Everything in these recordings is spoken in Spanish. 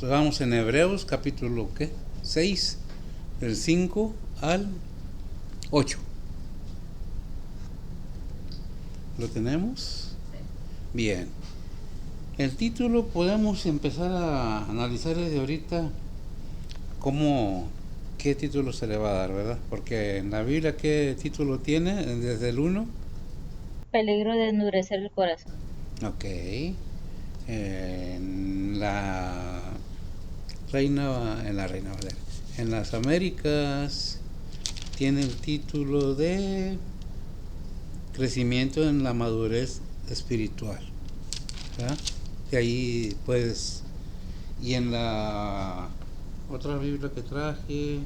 Vamos en Hebreos capítulo 6, del 5 al 8. ¿Lo tenemos? Bien. El título podemos empezar a analizar desde ahorita qué título se le va a dar, ¿verdad? Porque en la Biblia, ¿qué título tiene desde el 1? Peligro de endurecer el corazón. Ok. En la Reina Valera. En las Américas tiene el título de crecimiento en la madurez espiritual, ¿verdad? De ahí puedes. Y en la otra Biblia que traje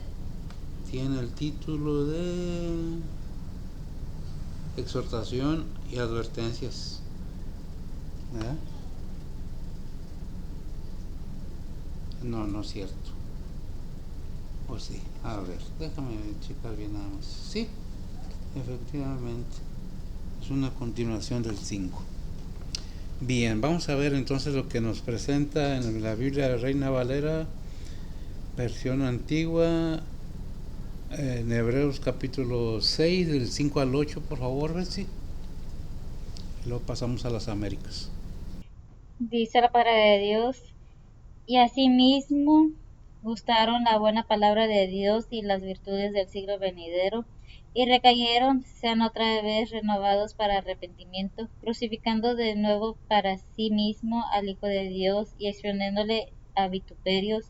tiene el título de exhortación y advertencias, ¿verdad? No es cierto. O sí, a ver, déjame checar bien nada más. Sí, efectivamente, es una continuación del 5. Bien, vamos a ver entonces lo que nos presenta en la Biblia de Reina Valera, versión antigua, en Hebreos capítulo 6, del 5 al 8, por favor, Betsy. Y luego pasamos a las Américas. Dice la palabra de Dios, y asimismo gustaron la buena palabra de Dios y las virtudes del siglo venidero, y recayeron, sean otra vez renovados para arrepentimiento, crucificando de nuevo para sí mismo al Hijo de Dios y exponiéndole a vituperios,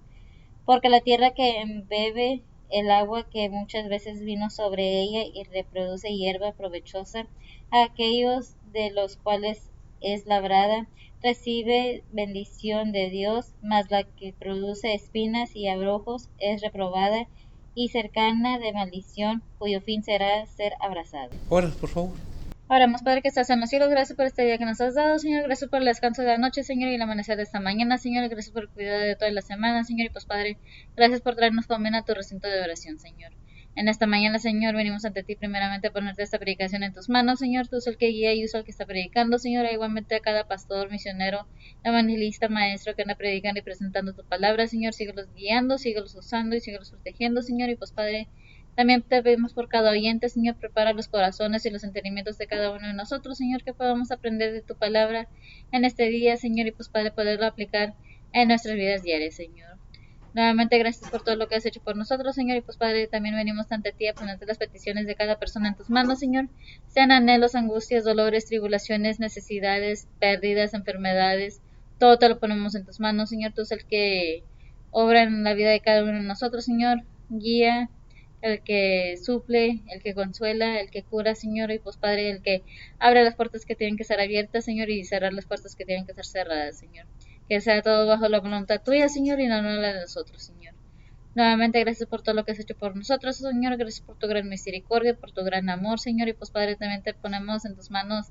porque la tierra que embebe el agua que muchas veces vino sobre ella y reproduce hierba provechosa, a aquellos de los cuales es labrada, recibe bendición de Dios, mas la que produce espinas y abrojos es reprobada y cercana de maldición, cuyo fin será ser abrazado. Horas, por favor. Oramos, Padre que estás en los cielos, gracias por este día que nos has dado, Señor, gracias por el descanso de la noche, Señor, y el amanecer de esta mañana, Señor, gracias por el cuidado de toda la semana, Señor, y pues, Padre, gracias por traernos también a tu recinto de oración, Señor. En esta mañana, Señor, venimos ante ti primeramente a ponerte esta predicación en tus manos, Señor, tú eres el que guía y usa el que está predicando, Señor, e igualmente a cada pastor, misionero, evangelista, maestro que anda predicando y presentando tu palabra, Señor, síguelos guiando, síguelos usando y síguelos protegiendo, Señor, y pues, Padre, también te pedimos por cada oyente, Señor, prepara los corazones y los entendimientos de cada uno de nosotros, Señor, que podamos aprender de tu palabra en este día, Señor, y pues para poderlo aplicar en nuestras vidas diarias, Señor. Nuevamente, gracias por todo lo que has hecho por nosotros, Señor, y pues Padre, también venimos ante ti a ponerte las peticiones de cada persona en tus manos, Señor, sean anhelos, angustias, dolores, tribulaciones, necesidades, pérdidas, enfermedades, todo te lo ponemos en tus manos, Señor, tú eres el que obra en la vida de cada uno de nosotros, Señor, guía, el que suple, el que consuela, el que cura, Señor, y pues Padre, el que abre las puertas que tienen que ser abiertas, Señor, y cerrar las puertas que tienen que ser cerradas, Señor. Que sea todo bajo la voluntad tuya, Señor, y no la de nosotros, Señor. Nuevamente, gracias por todo lo que has hecho por nosotros, Señor, gracias por tu gran misericordia, por tu gran amor, Señor, y pues Padre, también te ponemos en tus manos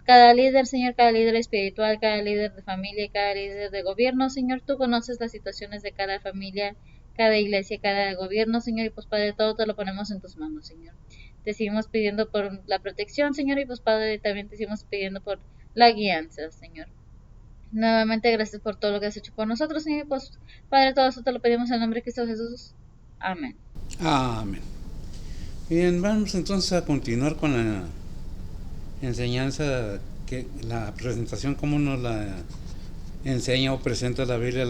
cada líder, Señor, cada líder espiritual, cada líder de familia, cada líder de gobierno, Señor, tú conoces las situaciones de cada familia, cada iglesia, cada gobierno, Señor, y pues Padre, todo te lo ponemos en tus manos, Señor. Te seguimos pidiendo por la protección, Señor, y pues Padre, también te seguimos pidiendo por la guianza, Señor. Nuevamente, gracias por todo lo que has hecho por nosotros, Señor, y pues Padre, todo eso te lo pedimos en el nombre de Cristo Jesús. Amén. Amén. Bien, vamos entonces a continuar con la enseñanza, la presentación, como nos la enseña o presenta la Biblia,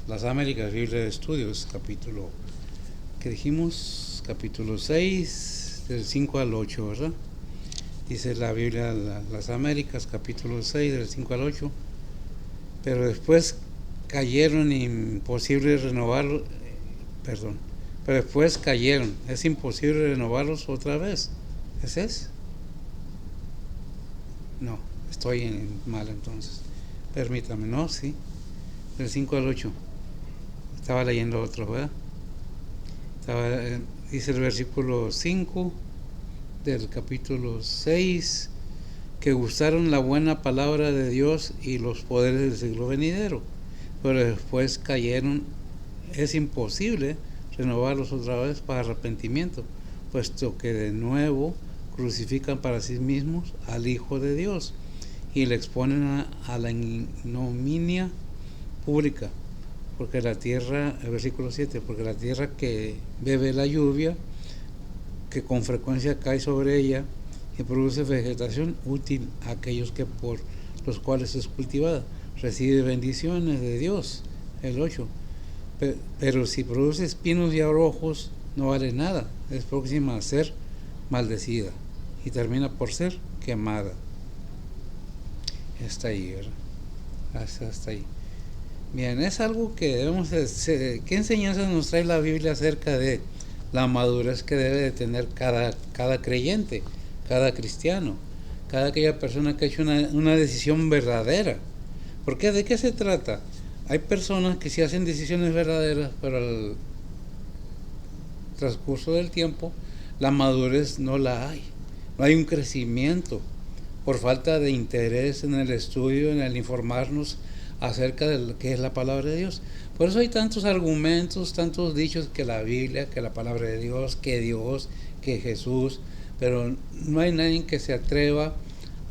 las Américas, Biblia de Estudios, capítulo, que dijimos, capítulo 6, del 5 al 8, ¿verdad? Dice la Biblia, las Américas, capítulo 6, del 5 al 8, pero después cayeron, imposible renovarlos, pero después cayeron, es imposible renovarlos otra vez. ¿Ese es? No, estoy mal entonces. Permítame, ¿no? Sí. Del 5 al 8. Estaba leyendo otro, ¿verdad? Dice el versículo 5 del capítulo 6, que gustaron la buena palabra de Dios y los poderes del siglo venidero, pero después cayeron. Es imposible renovarlos otra vez para arrepentimiento, puesto que de nuevo crucifican para sí mismos al Hijo de Dios y le exponen a la ignominia pública, porque la tierra, el versículo 7, porque la tierra que bebe la lluvia, que con frecuencia cae sobre ella y produce vegetación útil a aquellos que por los cuales es cultivada, recibe bendiciones de Dios. El 8. Pero si produce espinos y abrojos, no vale nada, es próxima a ser maldecida y termina por ser quemada. Está ahí, ¿verdad? Hasta ahí. Bien, es algo que debemos ¿qué enseñanzas nos trae la Biblia acerca de la madurez que debe de tener cada creyente, cada cristiano, cada aquella persona que ha hecho una decisión verdadera? ¿Por qué? ¿De qué se trata? Hay personas que sí hacen decisiones verdaderas, pero al transcurso del tiempo la madurez no la hay. No hay un crecimiento por falta de interés en el estudio, en el informarnos acerca de lo que es la palabra de Dios. Por eso hay tantos argumentos, tantos dichos que la Biblia, que la palabra de Dios, que Jesús, pero no hay nadie que se atreva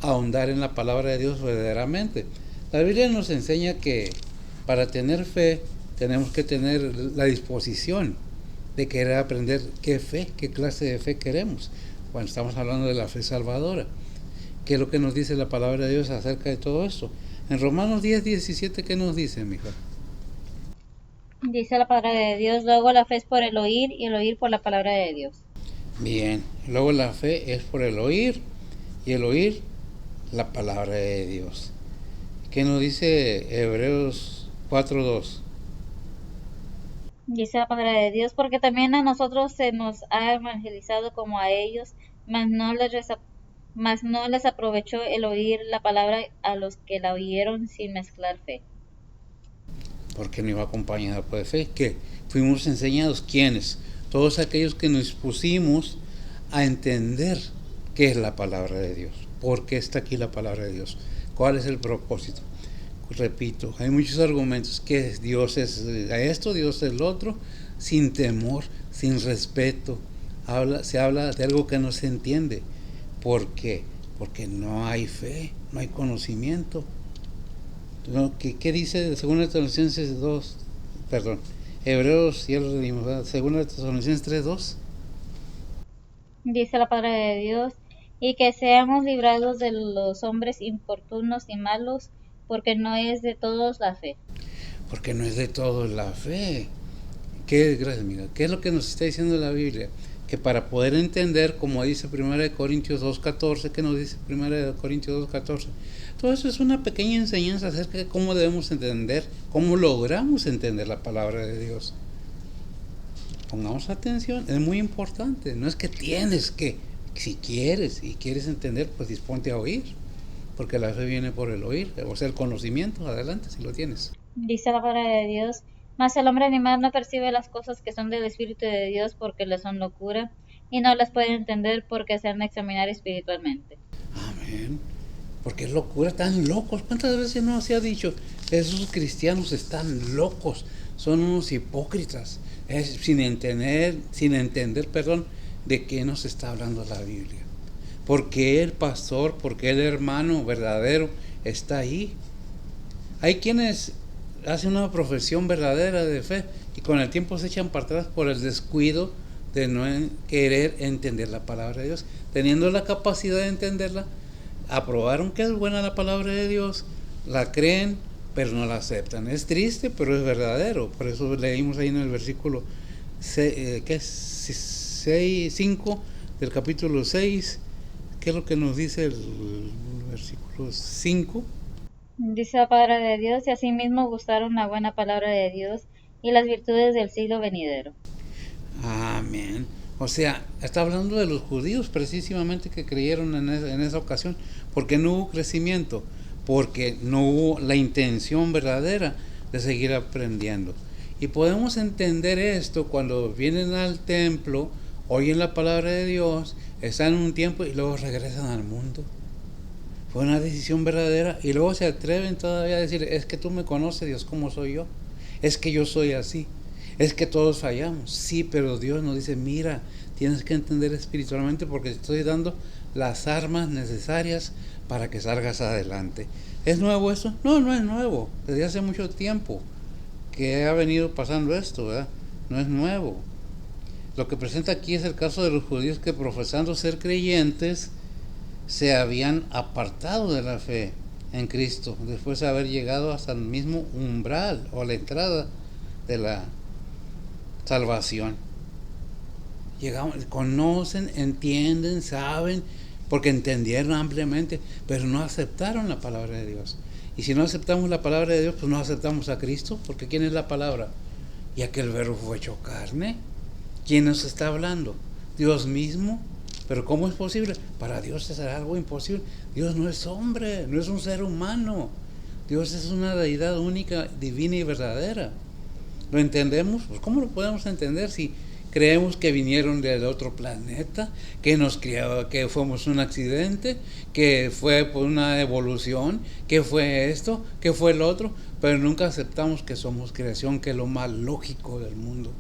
a ahondar en la palabra de Dios verdaderamente. La Biblia nos enseña que para tener fe tenemos que tener la disposición de querer aprender qué fe, qué clase de fe queremos. Cuando estamos hablando de la fe salvadora, ¿qué es lo que nos dice la palabra de Dios acerca de todo esto? En Romanos 10:17, ¿qué nos dice, mija? Dice la palabra de Dios, luego la fe es por el oír y el oír por la palabra de Dios. Bien, luego la fe es por el oír y el oír la palabra de Dios. ¿Qué nos dice Hebreos 4:2? Dice la palabra de Dios, porque también a nosotros se nos ha evangelizado como a ellos, mas no les aprovechó el oír la palabra a los que la oyeron sin mezclar fe. Porque no iba acompañada por fe, que fuimos enseñados, ¿quiénes? Todos aquellos que nos pusimos a entender qué es la palabra de Dios, por qué está aquí la palabra de Dios, cuál es el propósito. Repito, hay muchos argumentos, que Dios es esto, Dios es lo otro, sin temor, sin respeto. Se habla de algo que no se entiende. ¿Por qué? Porque no hay fe, no hay conocimiento. ¿Qué dice 2 Tesalonicenses 2? Perdón, Hebreos, ya lo dimos, 2 Tesalonicenses 3:2. Dice la palabra de Dios, y que seamos librados de los hombres importunos y malos, porque no es de todos la fe. Porque no es de todos la fe. Gracias, amiga. ¿Qué es lo que nos está diciendo la Biblia? Que para poder entender, como dice 1 Corintios 2:14, ¿qué nos dice 1 Corintios 2:14? Todo eso es una pequeña enseñanza acerca de cómo debemos entender, cómo logramos entender la palabra de Dios. Pongamos atención, es muy importante. No es que tienes que, si quieres y quieres entender, pues disponte a oír, porque la fe viene por el oír, o sea, el conocimiento. Adelante, si lo tienes. Dice la palabra de Dios, mas el hombre animal no percibe las cosas que son del Espíritu de Dios porque le son locura, y no las puede entender porque se han de examinar espiritualmente. Amén. Porque es locura, están locos. ¿Cuántas veces no se ha dicho? Esos cristianos están locos, son unos hipócritas, sin entender, de qué nos está hablando la Biblia. Porque el pastor, porque el hermano verdadero está ahí. Hay quienes hacen una profesión verdadera de fe y con el tiempo se echan para atrás por el descuido de no querer entender la palabra de Dios. Teniendo la capacidad de entenderla, aprobaron que es buena la palabra de Dios, la creen, pero no la aceptan. Es triste, pero es verdadero. Por eso leímos ahí en el versículo 5 del capítulo 6. ¿Qué es lo que nos dice el versículo 5? Dice la palabra de Dios, y asimismo gustaron la buena palabra de Dios y las virtudes del siglo venidero. Amén. O sea, está hablando de los judíos precisamente que creyeron en esa ocasión, porque no hubo crecimiento, porque no hubo la intención verdadera de seguir aprendiendo. Y podemos entender esto cuando vienen al templo, oyen la palabra de Dios, están un tiempo y luego regresan al mundo. Fue una decisión verdadera y luego se atreven todavía a decir, es que tú me conoces, Dios, cómo soy yo, es que yo soy así. Es que todos fallamos, sí, pero Dios nos dice, mira, tienes que entender espiritualmente porque te estoy dando las armas necesarias para que salgas adelante. ¿Es nuevo eso? No, no es nuevo, desde hace mucho tiempo que ha venido pasando esto, ¿verdad? No es nuevo. Lo que presenta aquí es el caso de los judíos que, profesando ser creyentes, se habían apartado de la fe en Cristo después de haber llegado hasta el mismo umbral o la entrada de la salvación. Conocen, entienden, saben, porque entendieron ampliamente, pero no aceptaron la palabra de Dios. Y si no aceptamos la palabra de Dios, pues no aceptamos a Cristo, porque ¿quién es la palabra? Y aquel verbo fue hecho carne. ¿Quién nos está hablando? Dios mismo. Pero ¿cómo es posible? Para Dios es algo imposible. Dios no es hombre, no es un ser humano. Dios es una deidad única, divina y verdadera. ¿Lo entendemos? Pues ¿cómo lo podemos entender si creemos que vinieron del otro planeta, que nos criaba, que fuimos un accidente, que fue por una evolución, que fue esto, que fue el otro, pero nunca aceptamos que somos creación, que es lo más lógico del mundo?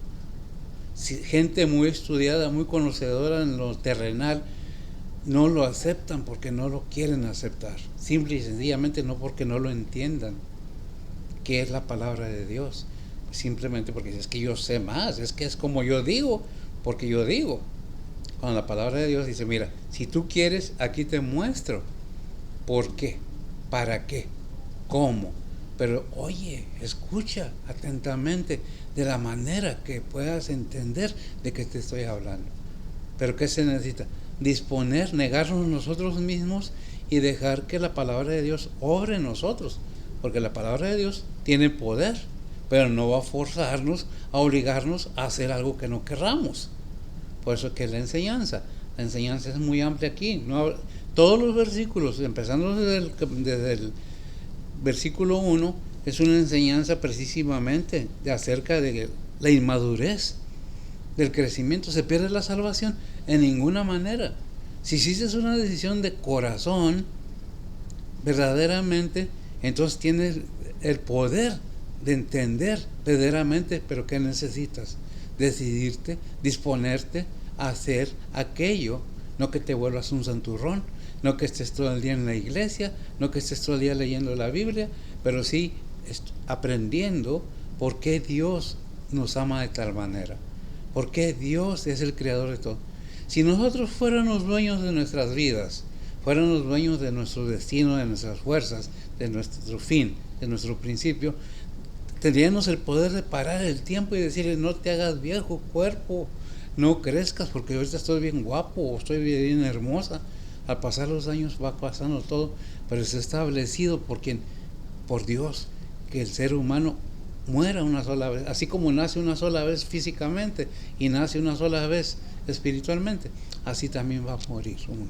Gente muy estudiada, muy conocedora en lo terrenal, no lo aceptan porque no lo quieren aceptar, simple y sencillamente no porque no lo entiendan, que es la palabra de Dios, simplemente porque es que yo sé más, es que es como yo digo, porque yo digo. Cuando la palabra de Dios dice, mira, si tú quieres, aquí te muestro por qué, para qué, cómo. Pero oye, escucha atentamente de la manera que puedas entender de qué te estoy hablando. Pero ¿qué se necesita? Disponer, negarnos nosotros mismos y dejar que la palabra de Dios obre en nosotros. Porque la palabra de Dios tiene poder, pero no va a forzarnos, a obligarnos a hacer algo que no querramos. Por eso que la enseñanza es muy amplia aquí. No, todos los versículos, empezando desde el versículo 1, es una enseñanza precisamente acerca de la inmadurez, del crecimiento. ¿Se pierde la salvación? En ninguna manera. Si hiciste una decisión de corazón, verdaderamente, entonces tienes el poder de entender verdaderamente, pero ¿qué necesitas? Decidirte, disponerte a hacer aquello, no que te vuelvas un santurrón, no que estés todo el día en la iglesia, no que estés todo el día leyendo la Biblia, pero sí aprendiendo por qué Dios nos ama de tal manera, por qué Dios es el creador de todo. Si nosotros fuéramos dueños de nuestras vidas, fuéramos dueños de nuestro destino, de nuestras fuerzas, de nuestro fin, de nuestro principio, tendríamos el poder de parar el tiempo y decirle, no te hagas viejo cuerpo, no crezcas porque ahorita estoy bien guapo o estoy bien hermosa. Al pasar los años va pasando todo, pero está establecido por Dios, que el ser humano muera una sola vez, así como nace una sola vez físicamente y nace una sola vez espiritualmente, así también va a morir uno,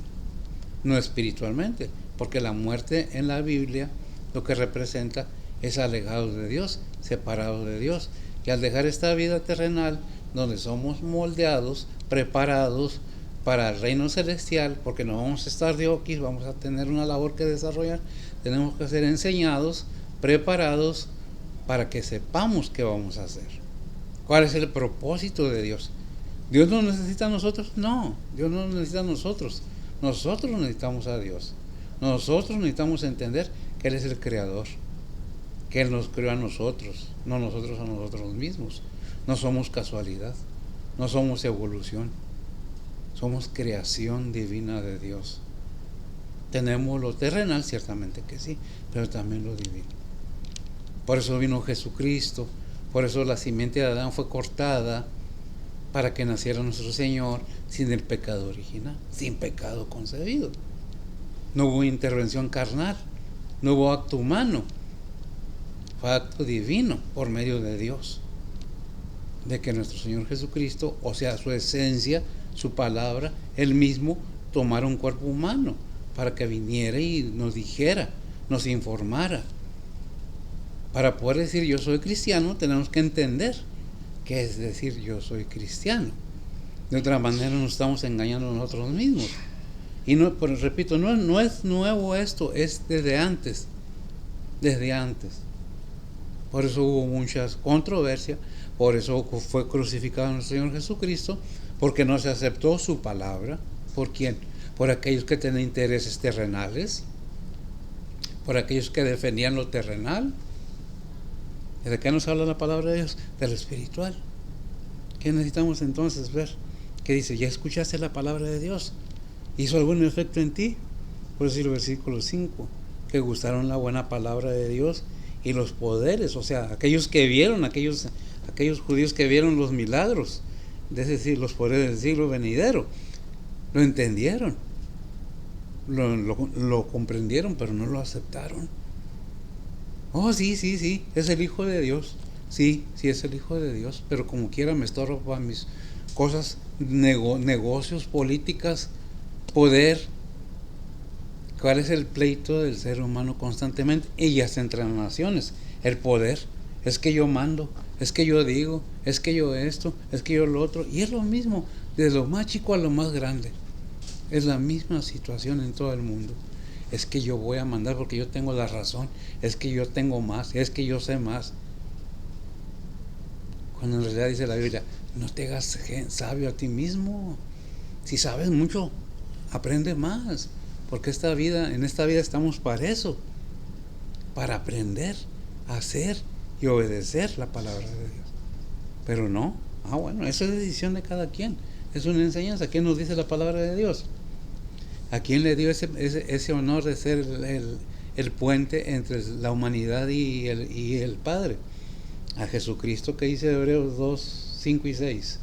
no espiritualmente, porque la muerte en la Biblia lo que representa es alejados de Dios, separados de Dios, y al dejar esta vida terrenal donde somos moldeados, preparados para el reino celestial, porque no vamos a estar de aquí, vamos a tener una labor que desarrollar, tenemos que ser enseñados, preparados para que sepamos qué vamos a hacer. ¿Cuál es el propósito de Dios? ¿Dios nos necesita a nosotros? No, Dios no nos necesita a nosotros. Nosotros necesitamos a Dios. Nosotros necesitamos entender que Él es el creador, que Él nos creó a nosotros, no nosotros a nosotros mismos. No somos casualidad, no somos evolución, somos creación divina de Dios. Tenemos lo terrenal, ciertamente que sí, pero también lo divino. Por eso vino Jesucristo, por eso la simiente de Adán fue cortada para que naciera nuestro Señor sin el pecado original, sin pecado concebido. No hubo intervención carnal, no hubo acto humano, fue acto divino por medio de Dios, de que nuestro Señor Jesucristo, o sea, su esencia, su palabra, Él mismo tomara un cuerpo humano para que viniera y nos dijera, nos informara. Para poder decir yo soy cristiano, tenemos que entender qué es decir yo soy cristiano. De otra manera nos estamos engañando a nosotros mismos. Y no, pero repito, no es nuevo esto, es desde antes. Desde antes. Por eso hubo muchas controversias, por eso fue crucificado nuestro Señor Jesucristo, porque no se aceptó su palabra. ¿Por quién? Por aquellos que tenían intereses terrenales, por aquellos que defendían lo terrenal. ¿De qué nos habla la palabra de Dios? De lo espiritual. ¿Qué necesitamos entonces ver? ¿Qué dice? ¿Ya escuchaste la palabra de Dios? ¿Hizo algún efecto en ti? Por eso el versículo 5, que gustaron la buena palabra de Dios y los poderes, o sea, aquellos que vieron, aquellos judíos que vieron los milagros, es decir, los poderes del siglo venidero, lo entendieron, lo comprendieron, pero no lo aceptaron. Oh, sí, es el Hijo de Dios. Sí, es el Hijo de Dios, pero como quiera me estorba para mis cosas, negocios, políticas, poder. ¿Cuál es el pleito del ser humano constantemente? Y hasta entre las naciones. El poder. Es que yo mando, es que yo digo, es que yo esto, es que yo lo otro. Y es lo mismo, desde lo más chico a lo más grande. Es la misma situación en todo el mundo. Es que yo voy a mandar porque yo tengo la razón. Es que yo tengo más, es que yo sé más. Cuando en realidad dice la Biblia, no te hagas sabio a ti mismo. Si sabes mucho, aprende más. Porque en esta vida estamos para eso. Para aprender, hacer y obedecer la palabra de Dios. Pero no. Bueno, eso es decisión de cada quien. Es una enseñanza. ¿Quién nos dice la palabra de Dios? ¿A quién le dio ese honor de ser el puente entre la humanidad y el Padre? A Jesucristo, que dice Hebreos 2, 5 y 6.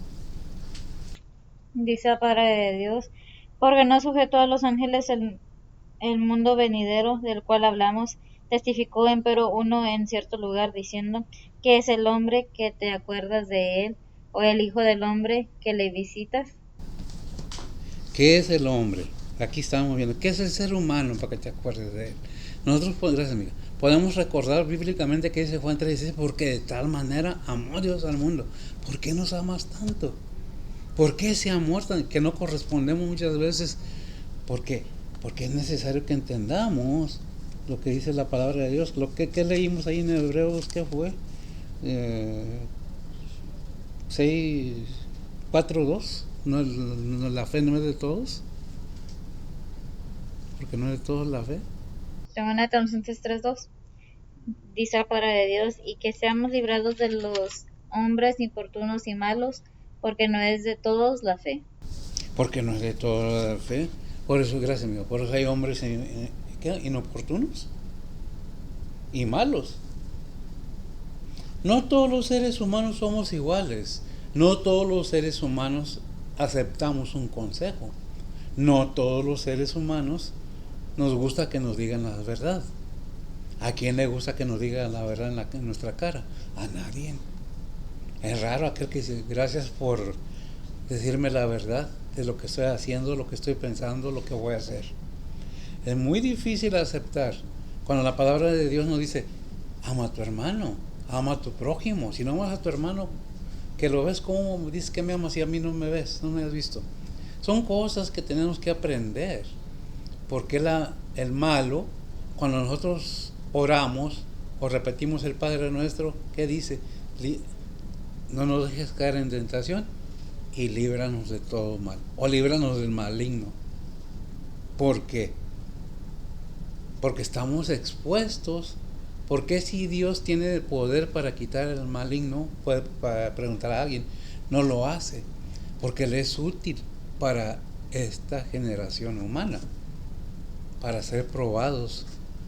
Dice la palabra de Dios, porque no sujetó a los ángeles el mundo venidero del cual hablamos, testificó empero uno en cierto lugar, diciendo, ¿qué es el hombre que te acuerdas de él? ¿O el hijo del hombre que le visitas? ¿Qué es el hombre? Aquí estamos viendo. ¿Qué es el ser humano para que te acuerdes de él? Nosotros, gracias amiga, podemos recordar bíblicamente que dice Juan 3:16, porque de tal manera amó Dios al mundo. ¿Por qué nos amas tanto? ¿Por qué ese amor que no correspondemos muchas veces? Porque es necesario que entendamos lo que dice la palabra de Dios. ¿Qué leímos ahí en Hebreos? ¿Qué fue? 4:2. No, la fe no es de todos. Porque no es de todos la fe. Segunda Tesalonicenses 3:2. Dice la palabra de Dios, y que seamos librados de los hombres importunos y malos, porque no es de todos la fe. Porque no es de todos la fe. Por eso, gracias amigo, por eso hay hombres inoportunos y malos. No todos los seres humanos somos iguales. No todos los seres humanos aceptamos un consejo. No todos los seres humanos nos gusta que nos digan la verdad. ¿A quién le gusta que nos digan la verdad en nuestra cara? A nadie. Es raro aquel que dice, gracias por decirme la verdad de lo que estoy haciendo, lo que estoy pensando, lo que voy a hacer. Es muy difícil aceptar cuando la palabra de Dios nos dice, ama a tu hermano, ama a tu prójimo. Si no amas a tu hermano, que lo ves como dices que me amas y a mí no me ves, no me has visto. Son cosas que tenemos que aprender. Porque el malo, cuando nosotros oramos o repetimos el Padre Nuestro, ¿qué dice? No nos dejes caer en tentación y líbranos de todo mal, o líbranos del maligno. ¿Por qué? Porque estamos expuestos. ¿Por qué si Dios tiene el poder para quitar el maligno, para preguntar a alguien, no lo hace? Porque Él es útil para esta generación humana, para ser probados,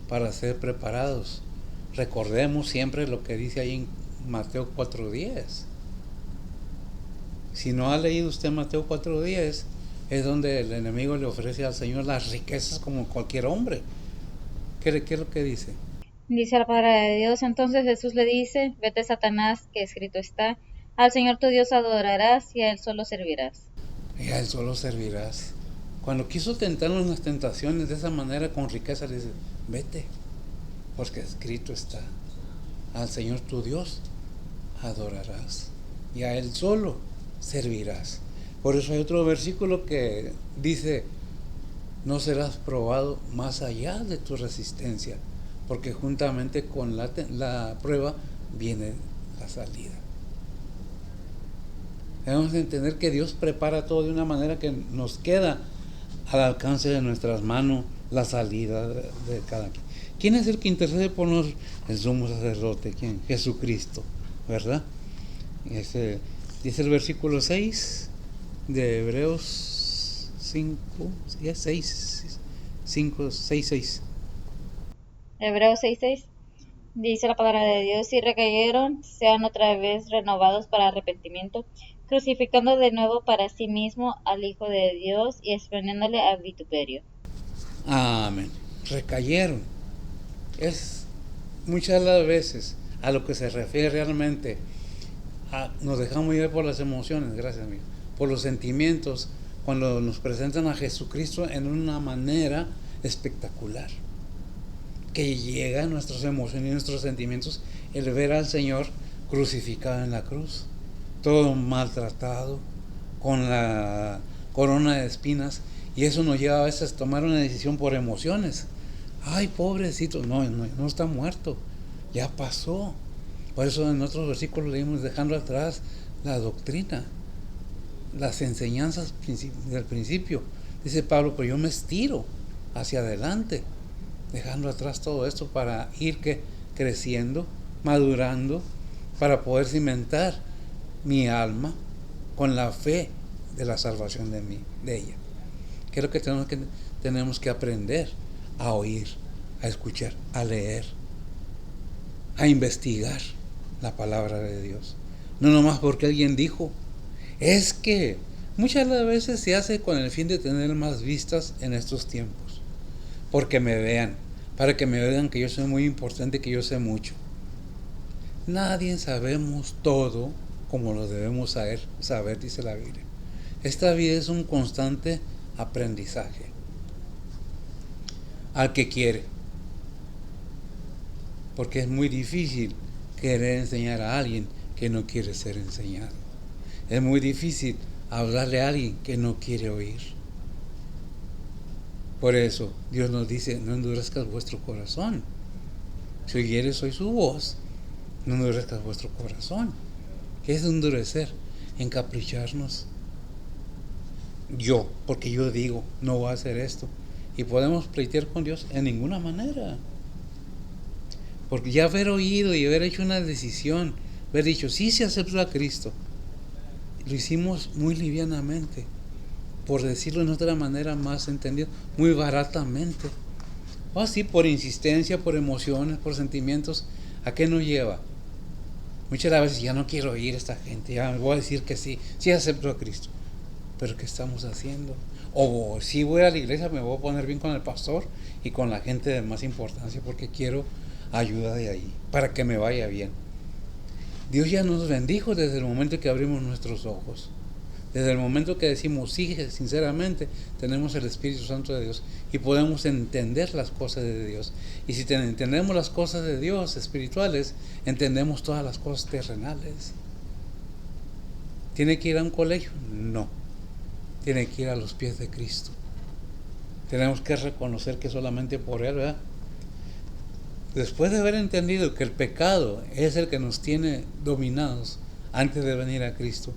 para ser preparados. Recordemos siempre lo que dice ahí en Mateo 4:10. Si no ha leído usted Mateo 4:10, es donde el enemigo le ofrece al Señor las riquezas como cualquier hombre. ¿Qué es lo que dice? Dice la palabra de Dios, entonces Jesús le dice, vete Satanás, que escrito está, al Señor tu Dios adorarás y a Él solo servirás. Y a Él solo servirás. Cuando quiso tentarnos las tentaciones de esa manera con riqueza, le dice, vete, porque escrito está, al Señor tu Dios adorarás y a Él solo servirás. Por eso hay otro versículo que dice, no serás probado más allá de tu resistencia, porque juntamente con la prueba viene la salida. Debemos entender que Dios prepara todo de una manera que nos queda al alcance de nuestras manos la salida de cada quien. ¿Quién es el que intercede por nosotros? El sumo sacerdote. ¿Quién? Jesucristo, ¿verdad? Dice el versículo 6 de Hebreos 5, 6, 5, 6, 6. Hebreos 6:6 dice la palabra de Dios: si recayeron, sean otra vez renovados para arrepentimiento, crucificando de nuevo para sí mismo al Hijo de Dios y exponiéndole a vituperio. Amén. Recayeron. Es muchas de las veces a lo que se refiere realmente. Nos dejamos llevar por las emociones, gracias amigo, por los sentimientos, cuando nos presentan a Jesucristo en una manera espectacular, que llega a nuestras emociones y nuestros sentimientos el ver al Señor crucificado en la cruz, todo maltratado, con la corona de espinas, y eso nos lleva a veces a tomar una decisión por emociones. Ay, pobrecito, no está muerto, ya pasó. Por eso en otros versículos leímos: dejando atrás la doctrina, las enseñanzas del principio. Dice Pablo: pero yo me estiro hacia adelante, dejando atrás todo esto para ir creciendo, madurando, para poder cimentar mi alma con la fe de la salvación de ella. ¿Qué es lo que tenemos que aprender? A oír, a escuchar, a leer, a investigar la palabra de Dios. No nomás porque alguien dijo. Es que muchas de las veces se hace con el fin de tener más vistas en estos tiempos, porque me vean, para que me vean que yo soy muy importante, que yo sé mucho. Nadie sabemos todo como lo debemos saber, dice la Biblia. Esta vida es un constante aprendizaje al que quiere, porque es muy difícil querer enseñar a alguien que no quiere ser enseñado. Es muy difícil hablarle a alguien que no quiere oír. Por eso Dios nos dice: no endurezcas vuestro corazón. Si oyeres hoy su voz, no endurezcas vuestro corazón. ¿Qué es endurecer? Encapricharnos. Porque yo digo, no voy a hacer esto. Y podemos pleitear con Dios en ninguna manera. Porque ya haber oído y haber hecho una decisión, haber dicho: sí, se acepta a Cristo, lo hicimos muy livianamente, por decirlo de otra manera más entendido, muy baratamente. O así, por insistencia, por emociones, por sentimientos. ¿A qué nos lleva? Muchas veces: ya no quiero oír a esta gente, ya me voy a decir que sí acepto a Cristo. ¿Pero qué estamos haciendo? O si voy a la iglesia, me voy a poner bien con el pastor y con la gente de más importancia, porque quiero ayuda de ahí, para que me vaya bien. Dios ya nos bendijo desde el momento que abrimos nuestros ojos. Desde el momento que decimos sí, sinceramente, tenemos el Espíritu Santo de Dios y podemos entender las cosas de Dios. Y si entendemos las cosas de Dios espirituales, entendemos todas las cosas terrenales. ¿Tiene que ir a un colegio? No. Tiene que ir a los pies de Cristo. Tenemos que reconocer que solamente por Él, ¿verdad? Después de haber entendido que el pecado es el que nos tiene dominados antes de venir a Cristo,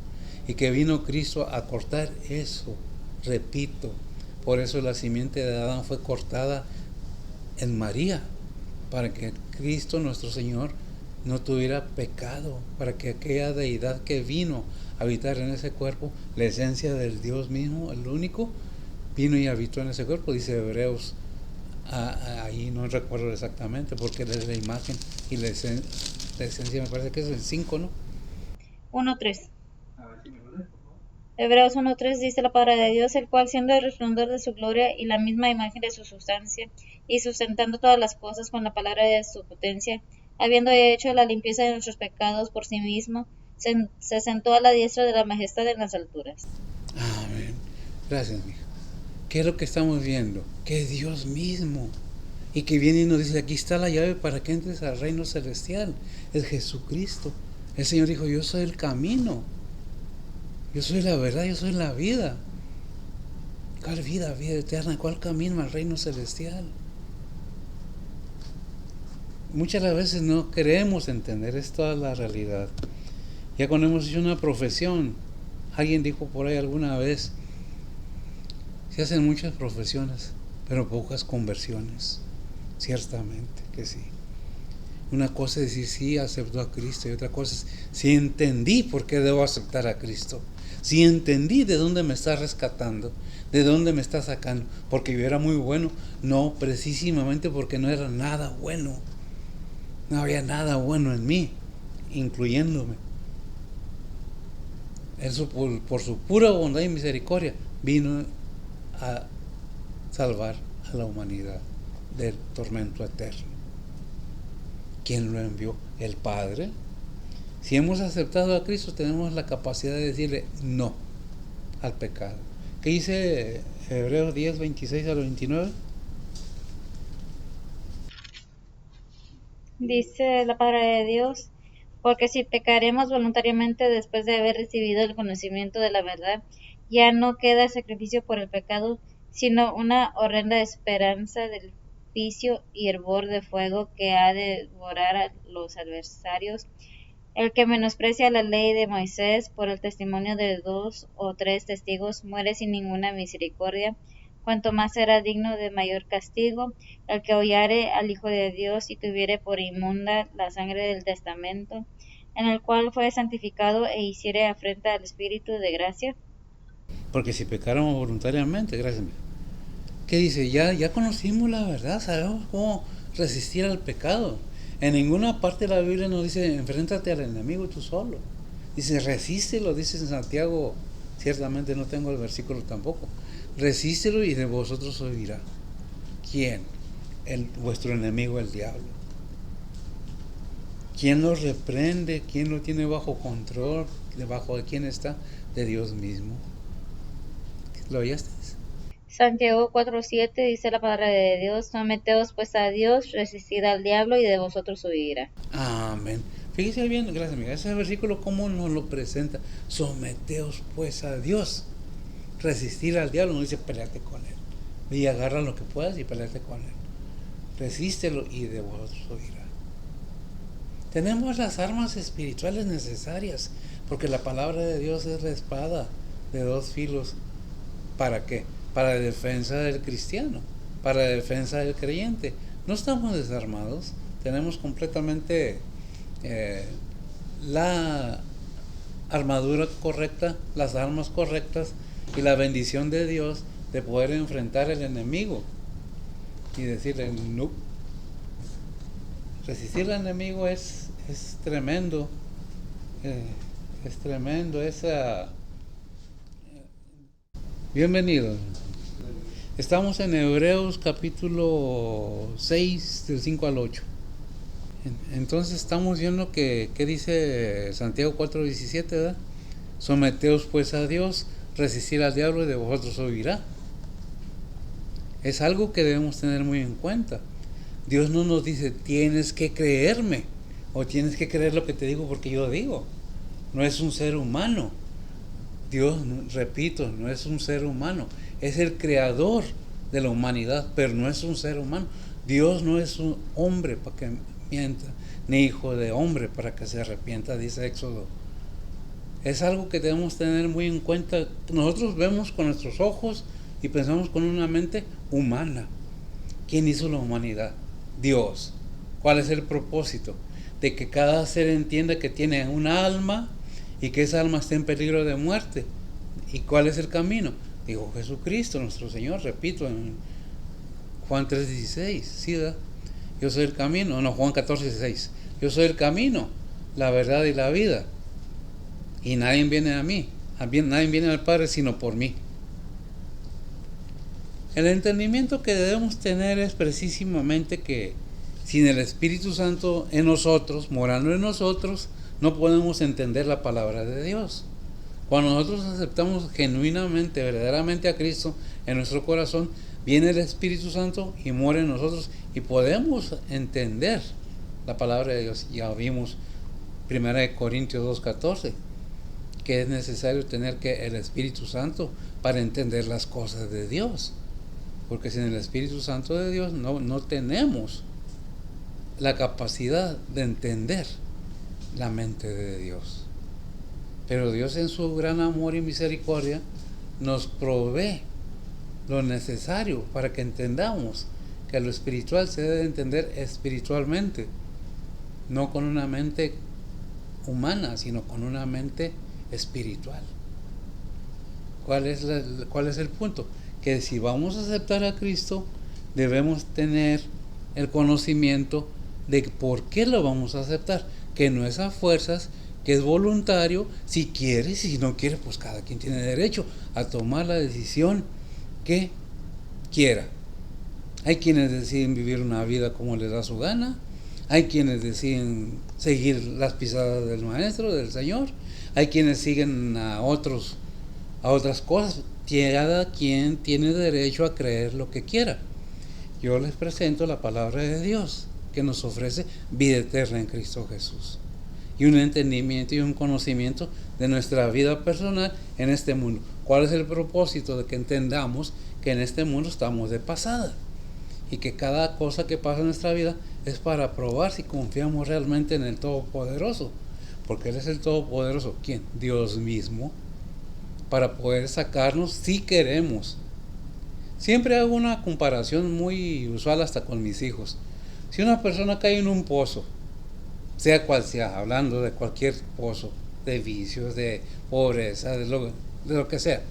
y que vino Cristo a cortar eso, repito, por eso la simiente de Adán fue cortada en María, para que Cristo nuestro Señor no tuviera pecado, para que aquella deidad que vino a habitar en ese cuerpo, la esencia del Dios mismo, el único, vino y habitó en ese cuerpo, dice Hebreos. Ahí no recuerdo exactamente, porque es la imagen y la esencia, me parece que es el 5, ¿no? 1:3. Hebreos 1:3 dice la palabra de Dios: el cual, siendo el resplandor de su gloria y la misma imagen de su sustancia, y sustentando todas las cosas con la palabra de su potencia, habiendo hecho la limpieza de nuestros pecados por sí mismo, se sentó a la diestra de la majestad en las alturas. Amén. Gracias, mija. ¿Qué es lo que estamos viendo? Que es Dios mismo, y que viene y nos dice: aquí está la llave para que entres al reino celestial. Es Jesucristo. El Señor dijo: yo soy el camino, yo soy la verdad, yo soy la vida. ¿Cuál vida? Vida eterna. ¿Cuál camino al reino celestial? Muchas veces no queremos entender, es toda la realidad. Ya cuando hemos hecho una profesión, alguien dijo por ahí alguna vez: se hacen muchas profesiones, pero pocas conversiones. ciertamente que sí. Una cosa es decir sí, acepto a Cristo, y otra cosa es si entendí por qué debo aceptar a Cristo. Si entendí de dónde me está rescatando, de dónde me está sacando, porque yo era muy bueno, no, precisamente porque no era nada bueno. No había nada bueno en mí, incluyéndome. Eso por su pura bondad y misericordia vino a salvar a la humanidad del tormento eterno. ¿Quién lo envió? El Padre. Si hemos aceptado a Cristo, tenemos la capacidad de decirle no al pecado. ¿Qué dice Hebreos 10, 26 al 29? Dice la palabra de Dios, porque si pecaremos voluntariamente después de haber recibido el conocimiento de la verdad, ya no queda sacrificio por el pecado, sino una horrenda esperanza del vicio y hervor de fuego que ha de devorar a los adversarios. El que menosprecia la ley de Moisés por el testimonio de 2 o 3 testigos muere sin ninguna misericordia, cuanto más será digno de mayor castigo el que hollare al Hijo de Dios y tuviere por inmunda la sangre del testamento, en el cual fue santificado e hiciere afrenta al Espíritu de gracia. Porque si pecáramos voluntariamente, gracias. ¿Qué dice? Ya conocimos la verdad, sabemos cómo resistir al pecado. En ninguna parte de la Biblia nos dice enfréntate al enemigo tú solo. Dice resístelo, dice en Santiago, ciertamente no tengo el versículo tampoco. Resístelo y de vosotros oirá. ¿Quién? Vuestro enemigo, el diablo. ¿Quién lo reprende? ¿Quién lo tiene bajo control? ¿Debajo de quién está? De Dios mismo. ¿Lo oíste? Santiago 4:7 dice la palabra de Dios, someteos pues a Dios, resistid al diablo y de vosotros huirá. Amén. Fíjese bien, gracias amiga, ese versículo cómo nos lo presenta. Someteos pues a Dios. Resistir al diablo no dice pelearte con él. Y agarra lo que puedas y pelearte con él. Resístelo y de vosotros oirá. Tenemos las armas espirituales necesarias, porque la palabra de Dios es la espada de dos filos. ¿Para qué? Para la defensa del cristiano, para la defensa del creyente. No estamos desarmados, tenemos completamente la armadura correcta, las armas correctas y la bendición de Dios de poder enfrentar al enemigo y decirle no. Resistir al enemigo es tremendo, es tremendo, bienvenido. Estamos en Hebreos capítulo 6 del 5 al 8. Entonces estamos viendo que dice Santiago 4:17, ¿verdad? Someteos pues a Dios, resistir al diablo y de vosotros oirá. Es algo que debemos tener muy en cuenta. Dios no nos dice tienes que creerme o tienes que creer lo que te digo porque yo digo. No es un ser humano. Dios, repito, no es un ser humano. Es el creador de la humanidad, pero no es un ser humano. Dios no es un hombre para que mienta, ni hijo de hombre para que se arrepienta, dice Éxodo. Es algo que debemos tener muy en cuenta. Nosotros vemos con nuestros ojos y pensamos con una mente humana. ¿Quién hizo la humanidad? Dios. ¿Cuál es el propósito? De que cada ser entienda que tiene un alma y que esa alma está en peligro de muerte. ¿Y cuál es el camino? Dijo Jesucristo, nuestro Señor, repito, en Juan 3:16, ¿sí, verdad? Yo soy el camino, no, Juan 14:16. Yo soy el camino, la verdad y la vida. Y nadie viene a mí, nadie viene al Padre sino por mí. El entendimiento que debemos tener es precisamente que sin el Espíritu Santo en nosotros, morando en nosotros, no podemos entender la palabra de Dios. Cuando nosotros aceptamos genuinamente, verdaderamente a Cristo en nuestro corazón, viene el Espíritu Santo y muere en nosotros y podemos entender la palabra de Dios. Ya vimos 1 Corintios 2:14, que es necesario tener que el Espíritu Santo para entender las cosas de Dios. Porque sin el Espíritu Santo de Dios no tenemos la capacidad de entender la mente de Dios. Pero Dios en su gran amor y misericordia nos provee lo necesario para que entendamos que lo espiritual se debe entender espiritualmente, no con una mente humana, sino con una mente espiritual. ¿Cuál es el punto? Que si vamos a aceptar a Cristo, debemos tener el conocimiento de por qué lo vamos a aceptar, que no es a fuerzas, que es voluntario. Si quiere, si no quiere, pues cada quien tiene derecho a tomar la decisión que quiera. Hay quienes deciden vivir una vida como les da su gana, hay quienes deciden seguir las pisadas del Maestro, del Señor, hay quienes siguen a otras cosas. Cada quien tiene derecho a creer lo que quiera. Yo les presento la palabra de Dios, que nos ofrece vida eterna en Cristo Jesús, y un entendimiento y un conocimiento de nuestra vida personal en este mundo. ¿Cuál es el propósito? De que entendamos que en este mundo estamos de pasada, y que cada cosa que pasa en nuestra vida es para probar si confiamos realmente en el Todopoderoso, porque Él es el Todopoderoso. ¿Quién? Dios mismo, para poder sacarnos si queremos. Siempre hago una comparación muy usual hasta con mis hijos. Si una persona cae en un pozo, sea cual sea, hablando de cualquier pozo, de vicios, de pobreza, de lo que sea,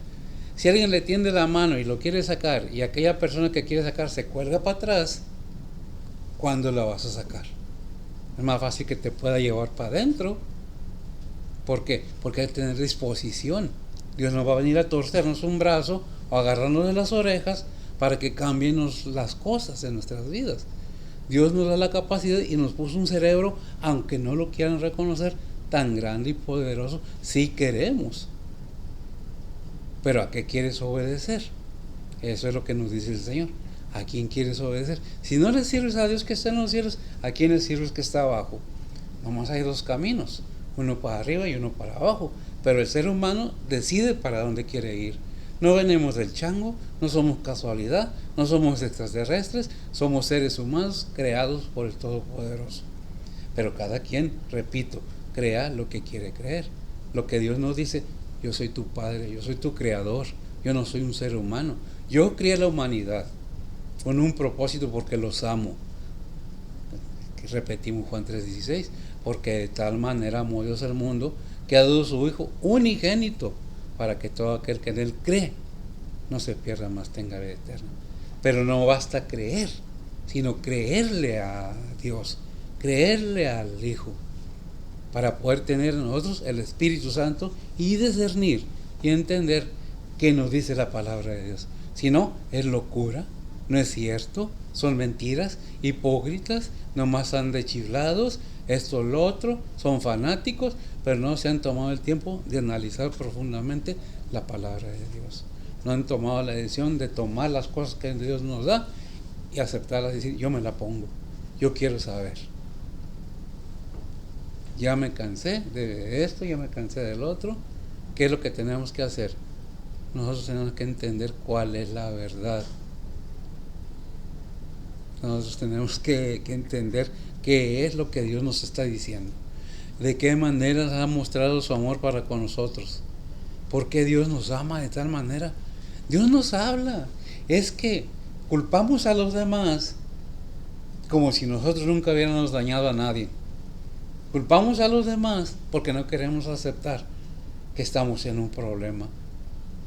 si alguien le tiende la mano y lo quiere sacar, y aquella persona que quiere sacar se cuelga para atrás, ¿cuándo la vas a sacar? Es más fácil que te pueda llevar para adentro. ¿Por qué? Porque hay que tener disposición. Dios no va a venir a torcernos un brazo o agarrarnos de las orejas para que cambien las cosas en nuestras vidas. Dios nos da la capacidad y nos puso un cerebro, aunque no lo quieran reconocer, tan grande y poderoso, si queremos. Pero ¿a qué quieres obedecer? Eso es lo que nos dice el Señor. ¿A quién quieres obedecer? Si no le sirves a Dios que está en los cielos, ¿a quién le sirves que está abajo? Nomás hay dos caminos, uno para arriba y uno para abajo. Pero el ser humano decide para dónde quiere ir. No venimos del chango, no somos casualidad, no somos extraterrestres, somos seres humanos creados por el Todopoderoso. Pero cada quien, repito, crea lo que quiere creer. Lo que Dios nos dice: yo soy tu Padre, yo soy tu Creador, yo no soy un ser humano. Yo creé la humanidad con un propósito, porque los amo. Repetimos Juan 3:16, porque de tal manera amó Dios al mundo, que ha dado su Hijo unigénito, para que todo aquel que en Él cree no se pierda, mas tenga vida eterna. Pero no basta creer, sino creerle a Dios, creerle al Hijo, para poder tener en nosotros el Espíritu Santo y discernir y entender qué nos dice la palabra de Dios. Si no, es locura, no es cierto, son mentiras, hipócritas, nomás han de chiflados, esto, lo otro, son fanáticos, pero no se han tomado el tiempo de analizar profundamente la palabra de Dios. No han tomado la decisión de tomar las cosas que Dios nos da y aceptarlas y decir: yo me la pongo, yo quiero saber. Ya me cansé de esto, ya me cansé del otro. ¿Qué es lo que tenemos que hacer? Nosotros tenemos que entender cuál es la verdad. Nosotros tenemos que entender qué es lo que Dios nos está diciendo, de qué manera ha mostrado su amor para con nosotros, por qué Dios nos ama de tal manera. Dios nos habla. Es que culpamos a los demás como si nosotros nunca hubiéramos dañado a nadie. Culpamos a los demás porque no queremos aceptar que estamos en un problema,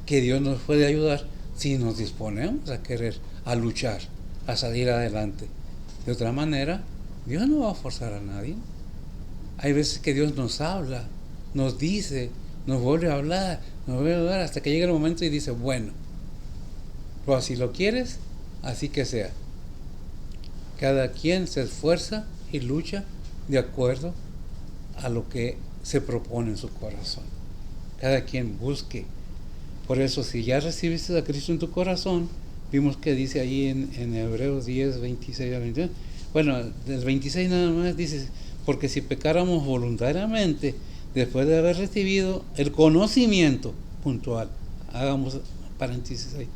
que Dios nos puede ayudar si nos disponemos a querer, a luchar, a salir adelante. De otra manera, Dios no va a forzar a nadie. Hay veces que Dios nos habla, nos dice, nos vuelve a hablar, hasta que llega el momento y dice: bueno, pues si lo quieres, así que sea. Cada quien se esfuerza y lucha de acuerdo a lo que se propone en su corazón. Cada quien busque. Por eso, si ya recibiste a Cristo en tu corazón, vimos que dice ahí en Hebreos 10, 26 a 29, bueno, del 26 nada más dice: porque si pecáramos voluntariamente, después de haber recibido el conocimiento puntual, hagamos paréntesis ahí,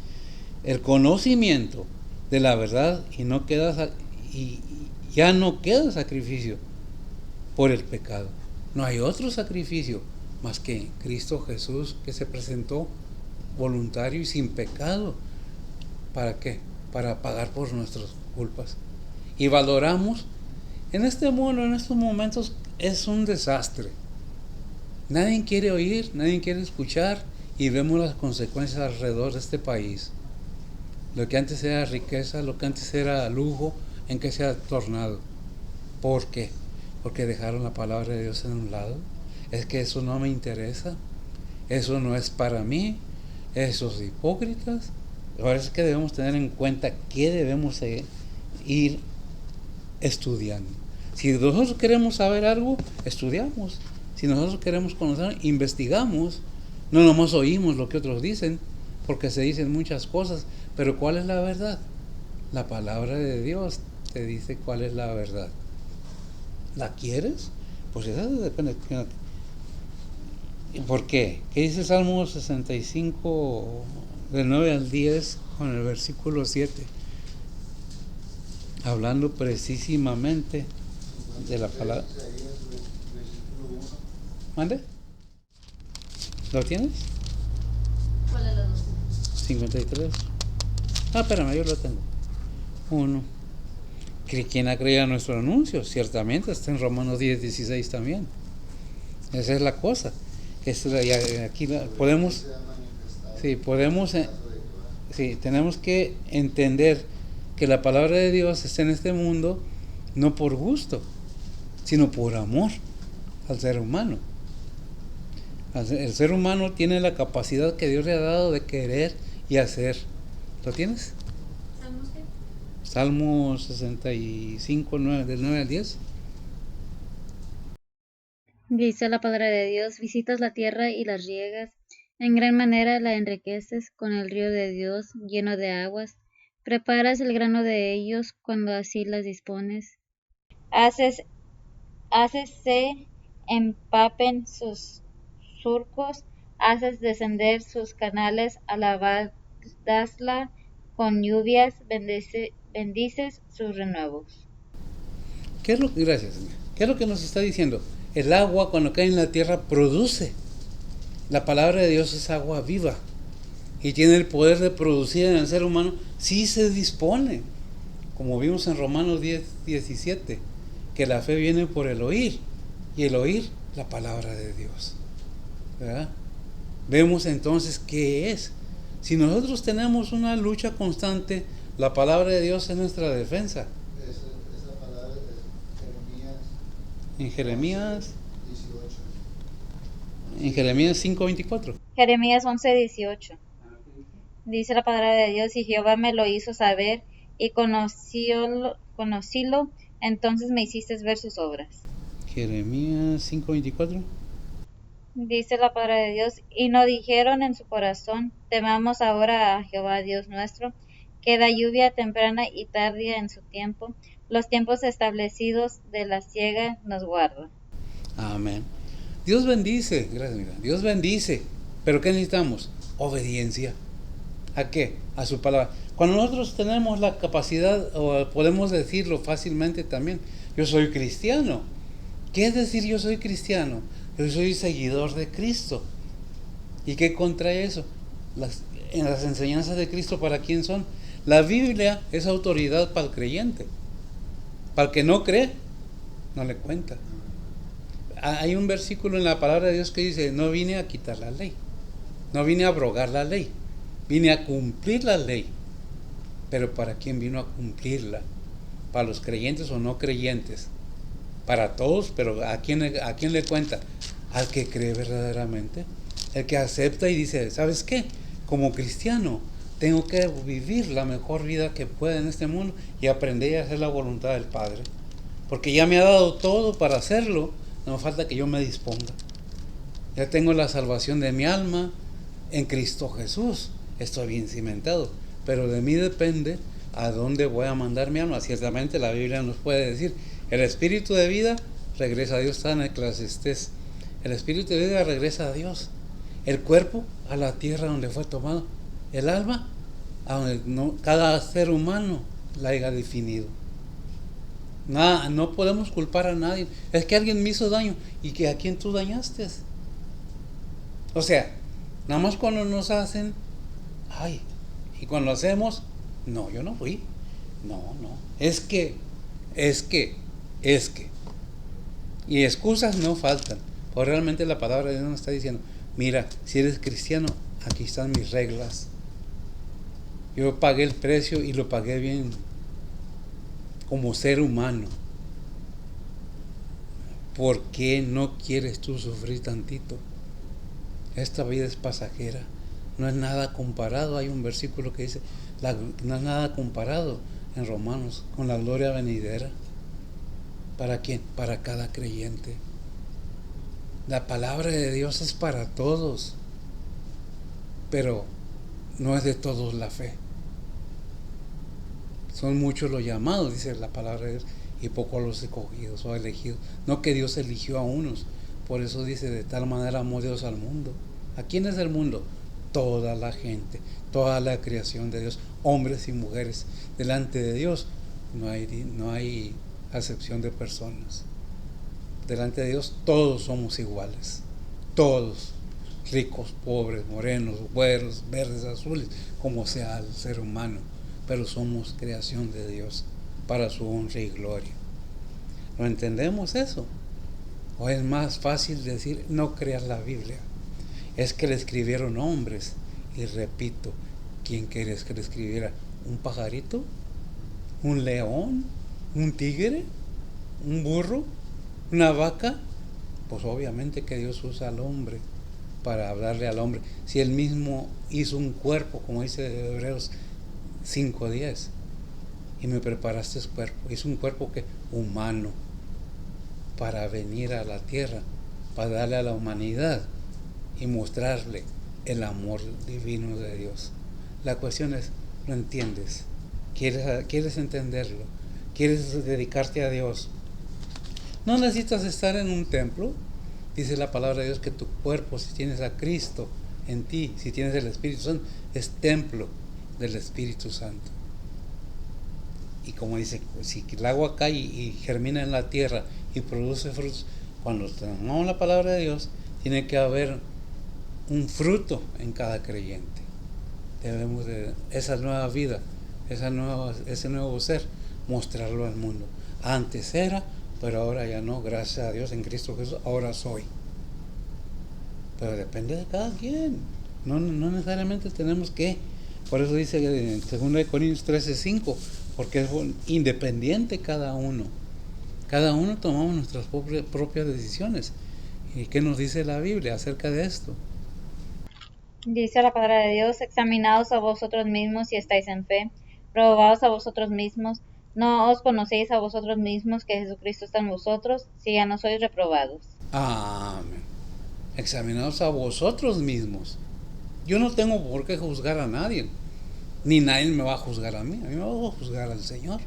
el conocimiento de la verdad, y ya no queda sacrificio por el pecado. No hay otro sacrificio más que Cristo Jesús, que se presentó voluntario y sin pecado. ¿Para qué? Para pagar por nuestros culpas. Y valoramos. En este mundo, en estos momentos, es un desastre. Nadie quiere oír, nadie quiere escuchar, y vemos las consecuencias alrededor de este país. Lo que antes era riqueza, lo que antes era lujo, en que se ha tornado. ¿Por qué? Porque dejaron la palabra de Dios en un lado. Es que eso no me interesa, eso no es para mí, esos hipócritas. Ahora es que debemos tener en cuenta qué debemos ir estudiando. Si nosotros queremos saber algo, estudiamos. Si nosotros queremos conocer, investigamos. No nomás oímos lo que otros dicen, porque se dicen muchas cosas, pero ¿cuál es la verdad? La palabra de Dios te dice cuál es la verdad. ¿La quieres? Pues eso depende. ¿Por qué? ¿Qué dice Salmo 65, del 9 al 10, con el versículo 7? Hablando precisamente de la palabra. ¿Mande? ¿Lo tienes? ¿Cuál es la 2? 53. Espérame, yo lo tengo. 1. ¿Quién ha creído a nuestro anuncio? Ciertamente está en Romanos 10, 16 también. Esa es la cosa. Aquí podemos, tenemos que entender que la palabra de Dios está en este mundo no por gusto, sino por amor al ser humano. El ser humano tiene la capacidad que Dios le ha dado de querer y hacer. ¿Lo tienes? ¿Salmos qué? Salmo 65, 9, del 9 al 10. Dice la palabra de Dios: visitas la tierra y las riegas, en gran manera la enriqueces con el río de Dios lleno de aguas, preparas el grano de ellos cuando así las dispones, haces se empapen sus surcos, haces descender sus canales, alabadasla con lluvias, bendices sus renuevos. Gracias, Señor. ¿Qué es lo que nos está diciendo? El agua, cuando cae en la tierra, produce. La palabra de Dios es agua viva y tiene el poder de producir en el ser humano si se dispone, como vimos en Romanos 10, 17, que la fe viene por el oír, y el oír la palabra de Dios, ¿verdad? Vemos entonces qué es. Si nosotros tenemos una lucha constante, la palabra de Dios es nuestra defensa. Esa palabra es En Jeremías 18. En Jeremías 5:24. Jeremías 11:18. Dice la palabra de Dios: y Jehová me lo hizo saber, y conocílo, entonces me hiciste ver sus obras. Jeremías 5:24. Dice la palabra de Dios: y no dijeron en su corazón: temamos ahora a Jehová Dios nuestro, que da lluvia temprana y tardía en su tiempo, los tiempos establecidos de la siega nos guarda. Amén. Dios bendice, gracias, mira. Dios bendice, pero ¿qué necesitamos? Obediencia. ¿A qué? A su palabra. Cuando nosotros tenemos la capacidad, o podemos decirlo fácilmente también, yo soy cristiano. ¿Qué es decir yo soy cristiano? Yo soy seguidor de Cristo. ¿Y qué contrae eso? En las enseñanzas de Cristo, ¿para quién son? La Biblia es autoridad para el creyente. Para el que no cree, no le cuenta. Hay un versículo en la palabra de Dios que dice: no vine a quitar la ley, no vine a abrogar la ley, vine a cumplir la ley. Pero ¿para quién vino a cumplirla? ¿Para los creyentes o no creyentes? Para todos, pero ¿a quién le cuenta? Al que cree verdaderamente, el que acepta y dice: ¿sabes qué? Como cristiano tengo que vivir la mejor vida que pueda en este mundo y aprender a hacer la voluntad del Padre, porque ya me ha dado todo para hacerlo. No falta que yo me disponga. Ya tengo la salvación de mi alma en Cristo Jesús. Estoy bien cimentado, pero de mí depende a dónde voy a mandar mi alma. Ciertamente la Biblia nos puede decir: el espíritu de vida regresa a Dios. Está en Eclesiastés. El espíritu de vida regresa a Dios. El cuerpo a la tierra donde fue tomado. El alma a donde cada ser humano la haya definido. Nada, no podemos culpar a nadie. Es que alguien me hizo daño. ¿Y que a quién tú dañaste? O sea, nada más cuando nos hacen, ay, y cuando lo hacemos, no, yo no fui. No, no. Es que. Y excusas no faltan. Porque realmente la palabra de Dios nos está diciendo, mira, si eres cristiano, aquí están mis reglas. Yo pagué el precio y lo pagué bien como ser humano. ¿Por qué no quieres tú sufrir tantito? Esta vida es pasajera. No es nada comparado. Hay un versículo que dice, no es nada comparado en Romanos con la gloria venidera. ¿Para quién? Para cada creyente. La palabra de Dios es para todos, pero no es de todos la fe. Son muchos los llamados, dice la palabra de Dios, y pocos los escogidos o elegidos. No que Dios eligió a unos. Por eso dice, de tal manera amó Dios al mundo. ¿A quién es el mundo? Toda la gente, toda la creación de Dios, hombres y mujeres. Delante de Dios no hay acepción de personas. Delante de Dios todos somos iguales, todos, ricos, pobres, morenos, güeros, verdes, azules, como sea el ser humano, pero somos creación de Dios para su honra y gloria. ¿Lo entendemos eso? ¿O es más fácil decir no creas la Biblia? Es que le escribieron hombres, y repito, ¿quién quieres que le escribiera? ¿Un pajarito? ¿Un león? ¿Un tigre? ¿Un burro? ¿Una vaca? Pues obviamente que Dios usa al hombre para hablarle al hombre. Si Él mismo hizo un cuerpo, como dice Hebreos 5:10, y me preparaste cuerpo, hizo un cuerpo que humano, para venir a la tierra, para darle a la humanidad y mostrarle el amor divino de Dios. La cuestión es, ¿lo entiendes? ¿Quieres entenderlo? ¿Quieres dedicarte a Dios? No necesitas estar en un templo. Dice la palabra de Dios que tu cuerpo, si tienes a Cristo en ti, si tienes el Espíritu Santo, es templo del Espíritu Santo. Y como dice, si el agua cae y germina en la tierra y produce frutos, cuando tomamos la palabra de Dios, tiene que haber un fruto en cada creyente. Debemos de esa nueva vida, ese nuevo ser, mostrarlo al mundo. Antes era, pero ahora ya no, gracias a Dios en Cristo Jesús, ahora soy. Pero depende de cada quien. No necesariamente tenemos que. Por eso dice en 2 Corintios 13:5, porque es independiente cada uno. Cada uno tomamos nuestras propias decisiones. ¿Y qué nos dice la Biblia acerca de esto? Dice la palabra de Dios, examinaos a vosotros mismos si estáis en fe, probaos a vosotros mismos, no os conocéis a vosotros mismos que Jesucristo está en vosotros, si ya no sois reprobados. Amén. Examinaos a vosotros mismos. Yo no tengo por qué juzgar a nadie, ni nadie me va a juzgar a mí me va a juzgar al Señor.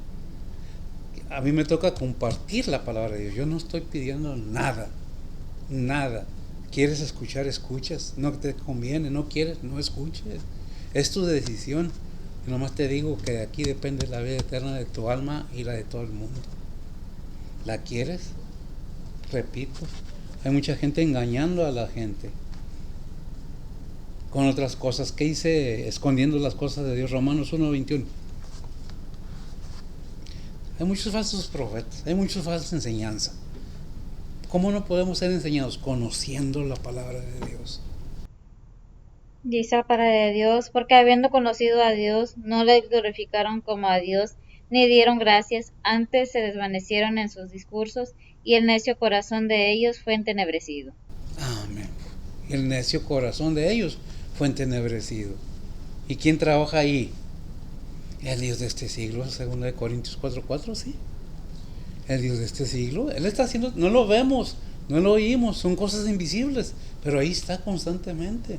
A mí me toca compartir la palabra de Dios. Yo no estoy pidiendo nada. ¿Quieres escuchar? Escuchas. No te conviene, no quieres, no escuches. Es tu decisión. Y nomás te digo que de aquí depende la vida eterna de tu alma y la de todo el mundo. ¿La quieres? Repito, hay mucha gente engañando a la gente con otras cosas. ¿Qué dice? Escondiendo las cosas de Dios. Romanos 1:21. Hay muchos falsos profetas, hay muchas falsas enseñanzas. ¿Cómo no podemos ser enseñados? Conociendo la palabra de Dios. Dice la palabra de Dios, porque habiendo conocido a Dios, no le glorificaron como a Dios, ni dieron gracias, antes se desvanecieron en sus discursos, y el necio corazón de ellos fue entenebrecido. Amén. El necio corazón de ellos fue entenebrecido. ¿Y quién trabaja ahí? El Dios de este siglo, 2 Corintios 4:4, sí. El Dios de este siglo, Él está haciendo, no lo vemos, no lo oímos, son cosas invisibles, pero ahí está constantemente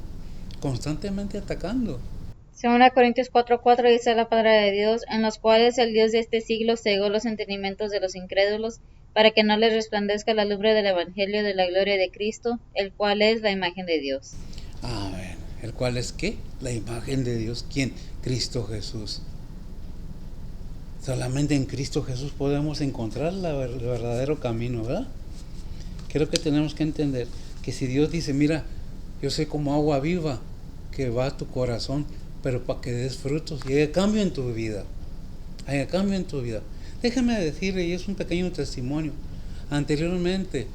atacando. 2 Corintios 4:4 dice la palabra de Dios, en los cuales el Dios de este siglo cegó los entendimientos de los incrédulos, para que no les resplandezca la lumbre del evangelio de la gloria de Cristo, el cual es la imagen de Dios. Amén. ¿El cual es qué? La imagen de Dios. ¿Quién? Cristo Jesús. Solamente en Cristo Jesús podemos encontrar el verdadero camino, ¿verdad? Creo que tenemos que entender que si Dios dice, mira, yo soy como agua viva que va a tu corazón, pero para que des frutos y haya cambio en tu vida. haya cambio en tu vida. Déjame decirle, y es un pequeño testimonio, anteriormente,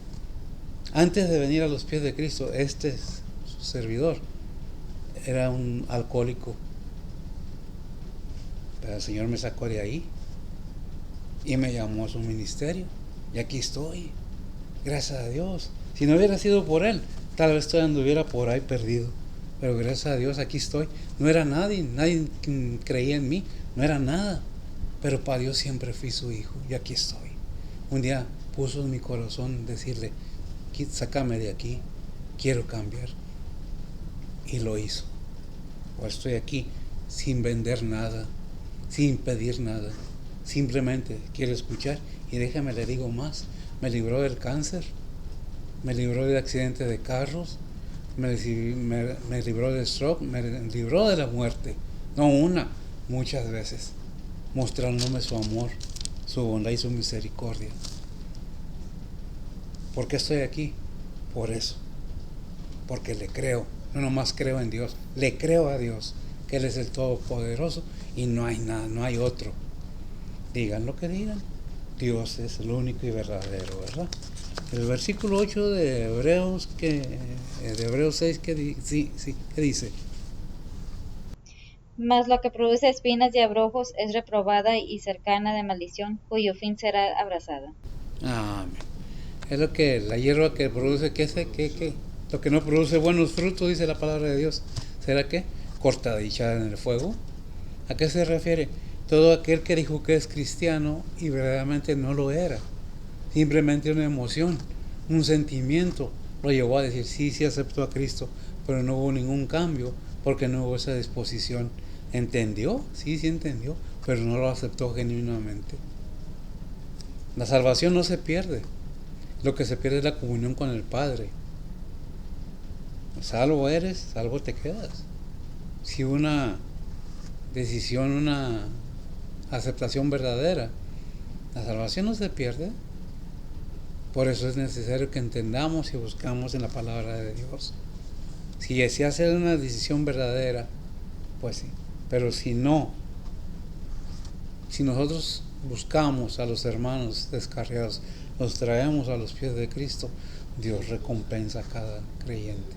antes de venir a los pies de Cristo, su servidor era un alcohólico, pero el Señor me sacó de ahí y me llamó a su ministerio, y aquí estoy, gracias a Dios. Si no hubiera sido por Él, tal vez todavía anduviera por ahí perdido, pero gracias a Dios aquí estoy. No era nadie creía en mí, no era nada, pero para Dios siempre fui su hijo, y aquí estoy. Un día puso en mi corazón decirle, sácame de aquí, quiero cambiar, y lo hizo. Ahora estoy aquí sin vender nada, sin pedir nada, simplemente quiero escuchar. Y déjame le digo más, me libró del cáncer, me libró del accidente de carros, me libró del stroke, me libró de la muerte, no una, muchas veces, mostrándome su amor, su bondad y su misericordia. ¿Por qué estoy aquí? Por eso, porque le creo. No nomás creo en Dios, le creo a Dios, que Él es el Todopoderoso y no hay nada, no hay otro. Digan lo que digan, Dios es el único y verdadero, ¿verdad? El versículo 8 de Hebreos 6, ¿qué dice? Mas lo que produce espinas y abrojos es reprobada y cercana de maldición, cuyo fin será abrazada. Amén. Es lo que la hierba que produce, lo que no produce buenos frutos, dice la palabra de Dios. ¿Será qué? Cortada y echada en el fuego. ¿A qué se refiere? Todo aquel que dijo que es cristiano y verdaderamente no lo era. Simplemente una emoción, un sentimiento lo llevó a decir sí aceptó a Cristo, pero no hubo ningún cambio porque no hubo esa disposición. ¿Entendió? Sí entendió, pero no lo aceptó genuinamente. La salvación no se pierde. Lo que se pierde es la comunión con el Padre. Salvo eres, salvo te quedas. Si una decisión, una aceptación verdadera, la salvación no se pierde. Por eso es necesario que entendamos y buscamos en la palabra de Dios. Si se hace una decisión verdadera, pues sí. Pero si no, si nosotros buscamos a los hermanos descarriados, los traemos a los pies de Cristo, Dios recompensa a cada creyente.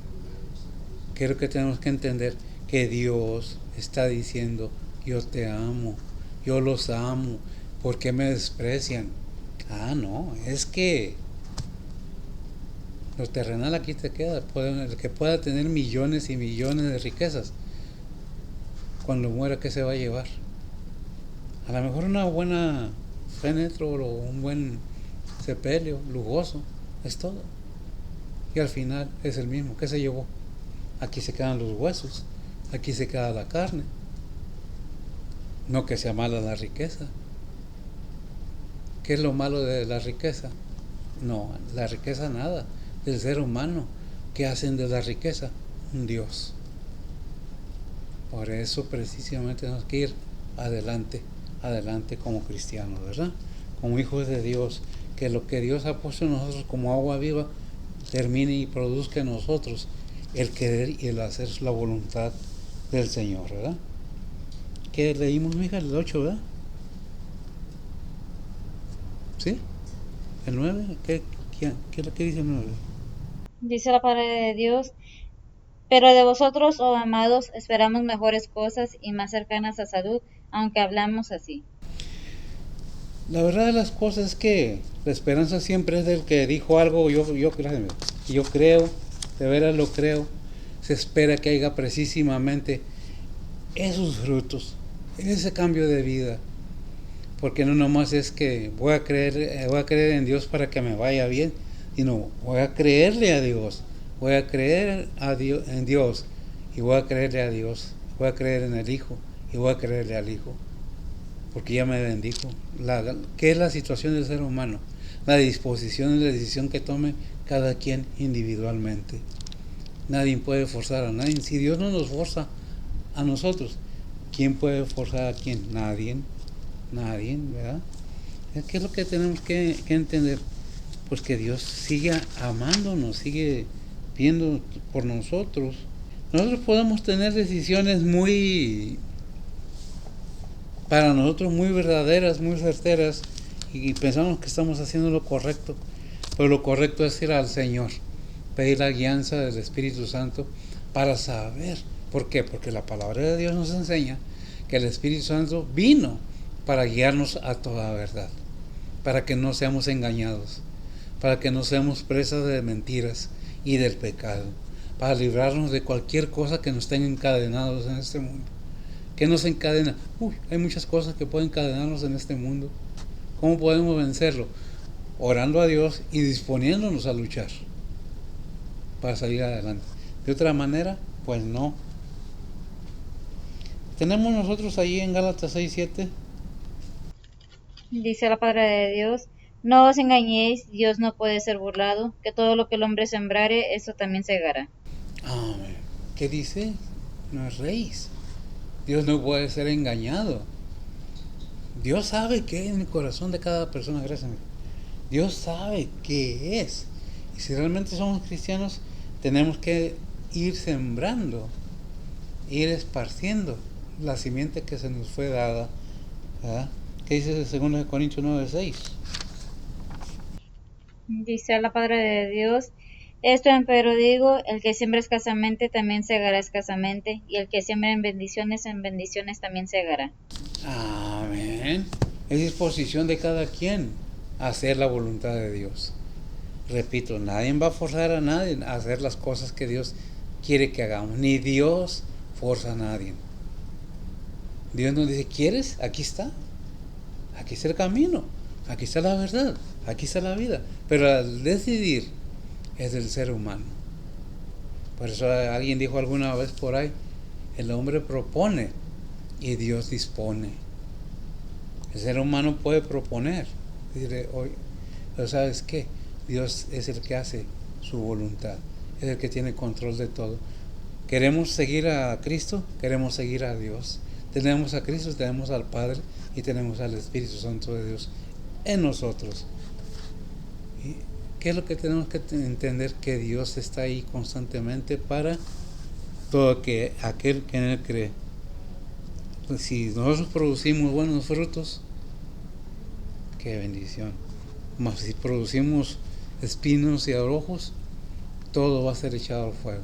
Creo que tenemos que entender que Dios está diciendo, yo te amo, yo los amo, ¿por qué me desprecian? No, es que lo terrenal aquí te queda. El que pueda tener millones y millones de riquezas, cuando muera, ¿qué se va a llevar? A lo mejor una buena fénetro o un buen sepelio lujoso, es todo. Y al final es el mismo. ¿Qué se llevó? Aquí se quedan los huesos, aquí se queda la carne. No que sea mala la riqueza. ¿Qué es lo malo de la riqueza? No, la riqueza nada. Del ser humano, ¿qué hacen de la riqueza? Un Dios. Por eso precisamente tenemos que ir adelante como cristianos, ¿verdad? Como hijos de Dios, que lo que Dios ha puesto en nosotros como agua viva termine y produzca en nosotros el querer y el hacer la voluntad del Señor, ¿verdad? ¿Qué leímos, mija? El 8, ¿verdad? ¿Sí? ¿El 9? ¿Qué es lo que dice el 9? Dice la palabra de Dios, pero de vosotros, oh amados, esperamos mejores cosas y más cercanas a salud, aunque hablamos así. La verdad de las cosas es que la esperanza siempre es del que dijo algo, yo creo, de veras lo creo, se espera que haya precisamente esos frutos, ese cambio de vida, porque no nomás es que voy a creer en Dios para que me vaya bien, sino voy a creerle a Dios, voy a creer en Dios y voy a creerle a Dios, voy a creer en el Hijo y voy a creerle al Hijo, porque ya me bendijo. ¿Qué es la situación del ser humano? La disposición y la decisión que tome cada quien individualmente. Nadie puede forzar a nadie. Si Dios no nos forza a nosotros, ¿quién puede forzar a quién? Nadie, ¿verdad? ¿Qué es lo que tenemos que entender? Pues que Dios sigue amándonos, sigue viendo por nosotros. Nosotros podemos tener decisiones muy para nosotros muy verdaderas, muy certeras, y pensamos que estamos haciendo lo correcto, pero lo correcto es ir al Señor, pedir la guianza del Espíritu Santo para saber. ¿Por qué? Porque la palabra de Dios nos enseña que el Espíritu Santo vino para guiarnos a toda verdad, para que no seamos engañados, para que no seamos presas de mentiras y del pecado, para librarnos de cualquier cosa que nos tenga encadenados en este mundo. ¿Qué nos encadena? Hay muchas cosas que pueden encadenarnos en este mundo. ¿Cómo podemos vencerlo? Orando a Dios y disponiéndonos a luchar para salir adelante. De otra manera, pues no. Tenemos nosotros allí en Gálatas 6:7. Dice la palabra de Dios: no os engañéis, Dios no puede ser burlado, que todo lo que el hombre sembrare, eso también segará. Amén. ¿Qué dice? No es rey. Dios no puede ser engañado. Dios sabe qué hay en el corazón de cada persona. Gracias. Dios sabe qué es. Y si realmente somos cristianos, tenemos que ir sembrando, ir esparciendo la simiente que se nos fue dada. ¿Verdad? ¿Qué dice 2 Corintios 9:6? Dice la palabra de Dios: esto empero digo, el que siembra escasamente también segará escasamente, y el que siembra en bendiciones también segará. Amén. Es disposición de cada quien a hacer la voluntad de Dios. Repito, nadie va a forzar a nadie a hacer las cosas que Dios quiere que hagamos. Ni Dios forza a nadie. Dios nos dice, ¿quieres? Aquí está. Aquí está el camino. Aquí está la verdad. Aquí está la vida. Pero al decidir es del ser humano. Por eso alguien dijo alguna vez por ahí, el hombre propone y Dios dispone. El ser humano puede proponer. Decirle, oye, pero ¿sabes qué? Dios es el que hace su voluntad. Es el que tiene control de todo. ¿Queremos seguir a Cristo? Queremos seguir a Dios. Tenemos a Cristo, tenemos al Padre y tenemos al Espíritu Santo de Dios en nosotros. ¿Y qué es lo que tenemos que entender? Que Dios está ahí constantemente para todo aquel que en Él cree. Pues si nosotros producimos buenos frutos, qué bendición. Mas si producimos espinos y abrojos, todo va a ser echado al fuego.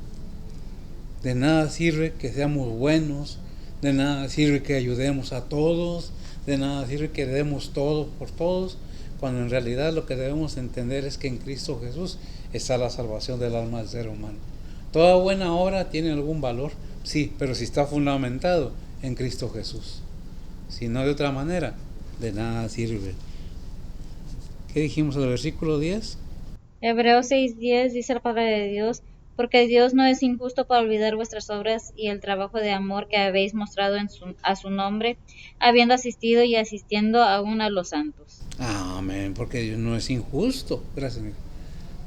De nada sirve que seamos buenos, de nada sirve que ayudemos a todos, de nada sirve que demos todo por todos, cuando en realidad lo que debemos entender es que en Cristo Jesús está la salvación del alma del ser humano. Toda buena obra tiene algún valor, sí, pero si está fundamentado en Cristo Jesús. Si no, de otra manera, de nada sirve. ¿Qué dijimos en el versículo 10? Hebreos 6:10 dice la palabra de Dios: porque Dios no es injusto para olvidar vuestras obras y el trabajo de amor que habéis mostrado a su nombre, habiendo asistido y asistiendo aún a los santos. Amén, porque Dios no es injusto. Gracias, amigo.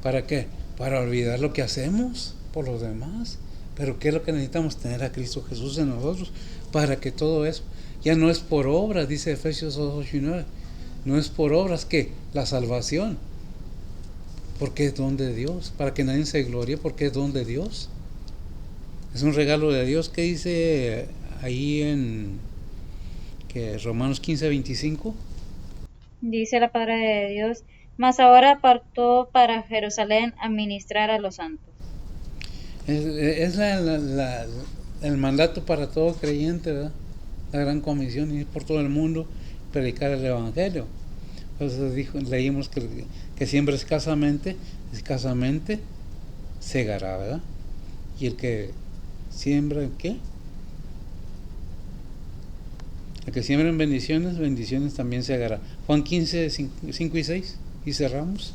¿Para qué? Para olvidar lo que hacemos por los demás. Pero ¿qué es lo que necesitamos? Tener a Cristo Jesús en nosotros para que todo eso ya no es por obras, dice Efesios 2:8-9. No es por obras que la salvación, porque es don de Dios, para que nadie se glorie, porque es don de Dios. Es un regalo de Dios. Que dice ahí en Romanos 15:25. Dice la palabra de Dios: mas ahora apartó para Jerusalén a ministrar a los santos. Es el mandato para todo creyente, ¿verdad? La gran comisión, ir por todo el mundo, predicar el evangelio. Por eso leímos que siembra escasamente segará, ¿verdad? Y el que siembra, ¿qué? El que siembra en bendiciones también segará. Juan 15:5-6, y cerramos.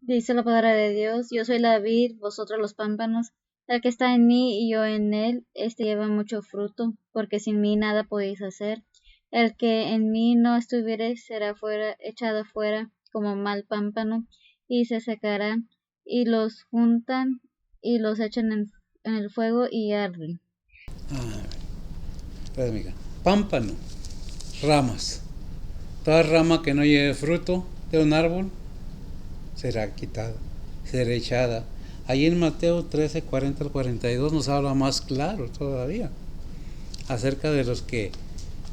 Dice la palabra de Dios: yo soy la vid, vosotros los pámpanos. El que está en mí y yo en él, este lleva mucho fruto, porque sin mí nada podéis hacer. El que en mí no estuviere será echado fuera como mal pámpano, y se secarán, y los juntan y los echan en el fuego y arden. Pámpano, ramas. Toda rama que no lleve fruto de un árbol será quitada, será echada. Ahí en Mateo 13:40-42 nos habla más claro todavía acerca de los que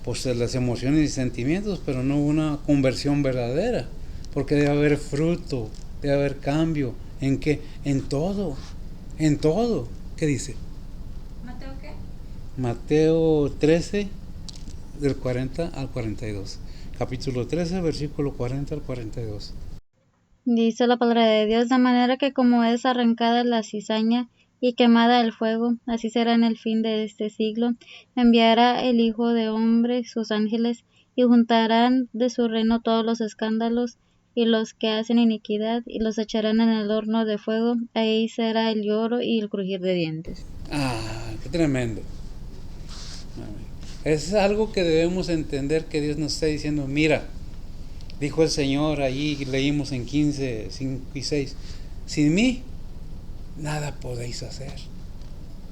pues las emociones y sentimientos, pero no una conversión verdadera, porque debe haber fruto, debe haber cambio. ¿En qué? En todo, en todo. ¿Qué dice? ¿Mateo qué? Mateo 13, del 40 al 42. Capítulo 13, versículo 40 al 42. Dice la palabra de Dios, de manera que como es arrancada la cizaña y quemada el fuego, así será en el fin de este siglo. Enviará el Hijo de Hombre sus ángeles, y juntarán de su reino todos los escándalos y los que hacen iniquidad, y los echarán en el horno de fuego. Ahí será el lloro y el crujir de dientes. Ah, qué tremendo. Es algo que debemos entender, que Dios nos está diciendo. Mira, dijo el Señor allí, leímos en 15, 5 y 6, sin mí nada podéis hacer.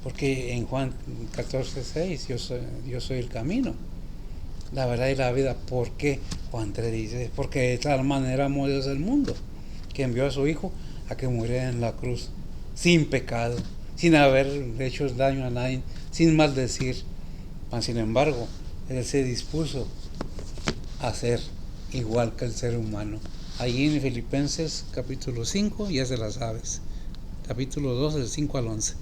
Porque en Juan 14, 6, yo soy el camino, la verdad y la vida. ¿Por qué? Juan 3 dice, porque de tal manera amó Dios el mundo, que envió a su Hijo a que muriera en la cruz, sin pecado, sin haber hecho daño a nadie, sin maldecir. Sin embargo, Él se dispuso a ser igual que el ser humano. Allí en Filipenses capítulo 5, ya se las sabes, capítulo 2, del 5 al 11.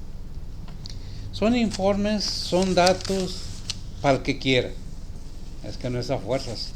Son informes, son datos para el que quiera. Es que no es a fuerzas.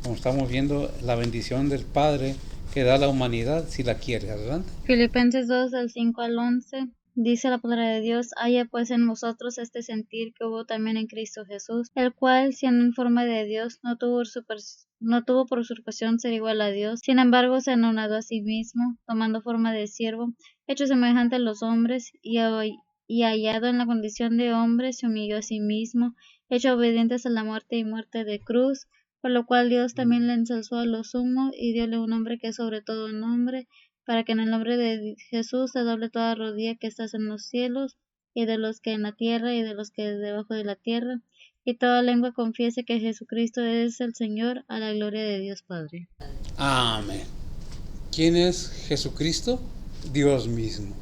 Como estamos viendo, la bendición del Padre que da a la humanidad si la quiere. Adelante. Filipenses 2, del 5 al 11. Dice la palabra de Dios, haya pues en vosotros este sentir que hubo también en Cristo Jesús, el cual, siendo en forma de Dios, no tuvo por usurpación ser igual a Dios, sin embargo se anonadó a sí mismo, tomando forma de siervo, hecho semejante a los hombres, y hallado en la condición de hombre, se humilló a sí mismo, hecho obediente hasta la muerte y muerte de cruz, por lo cual Dios también le ensalzó a lo sumo, y diole un nombre que es sobre todo nombre, para que en el nombre de Jesús se doble toda rodilla que estás en los cielos, y de los que en la tierra, y de los que debajo de la tierra, y toda lengua confiese que Jesucristo es el Señor, a la gloria de Dios Padre. Amén. ¿Quién es Jesucristo? Dios mismo.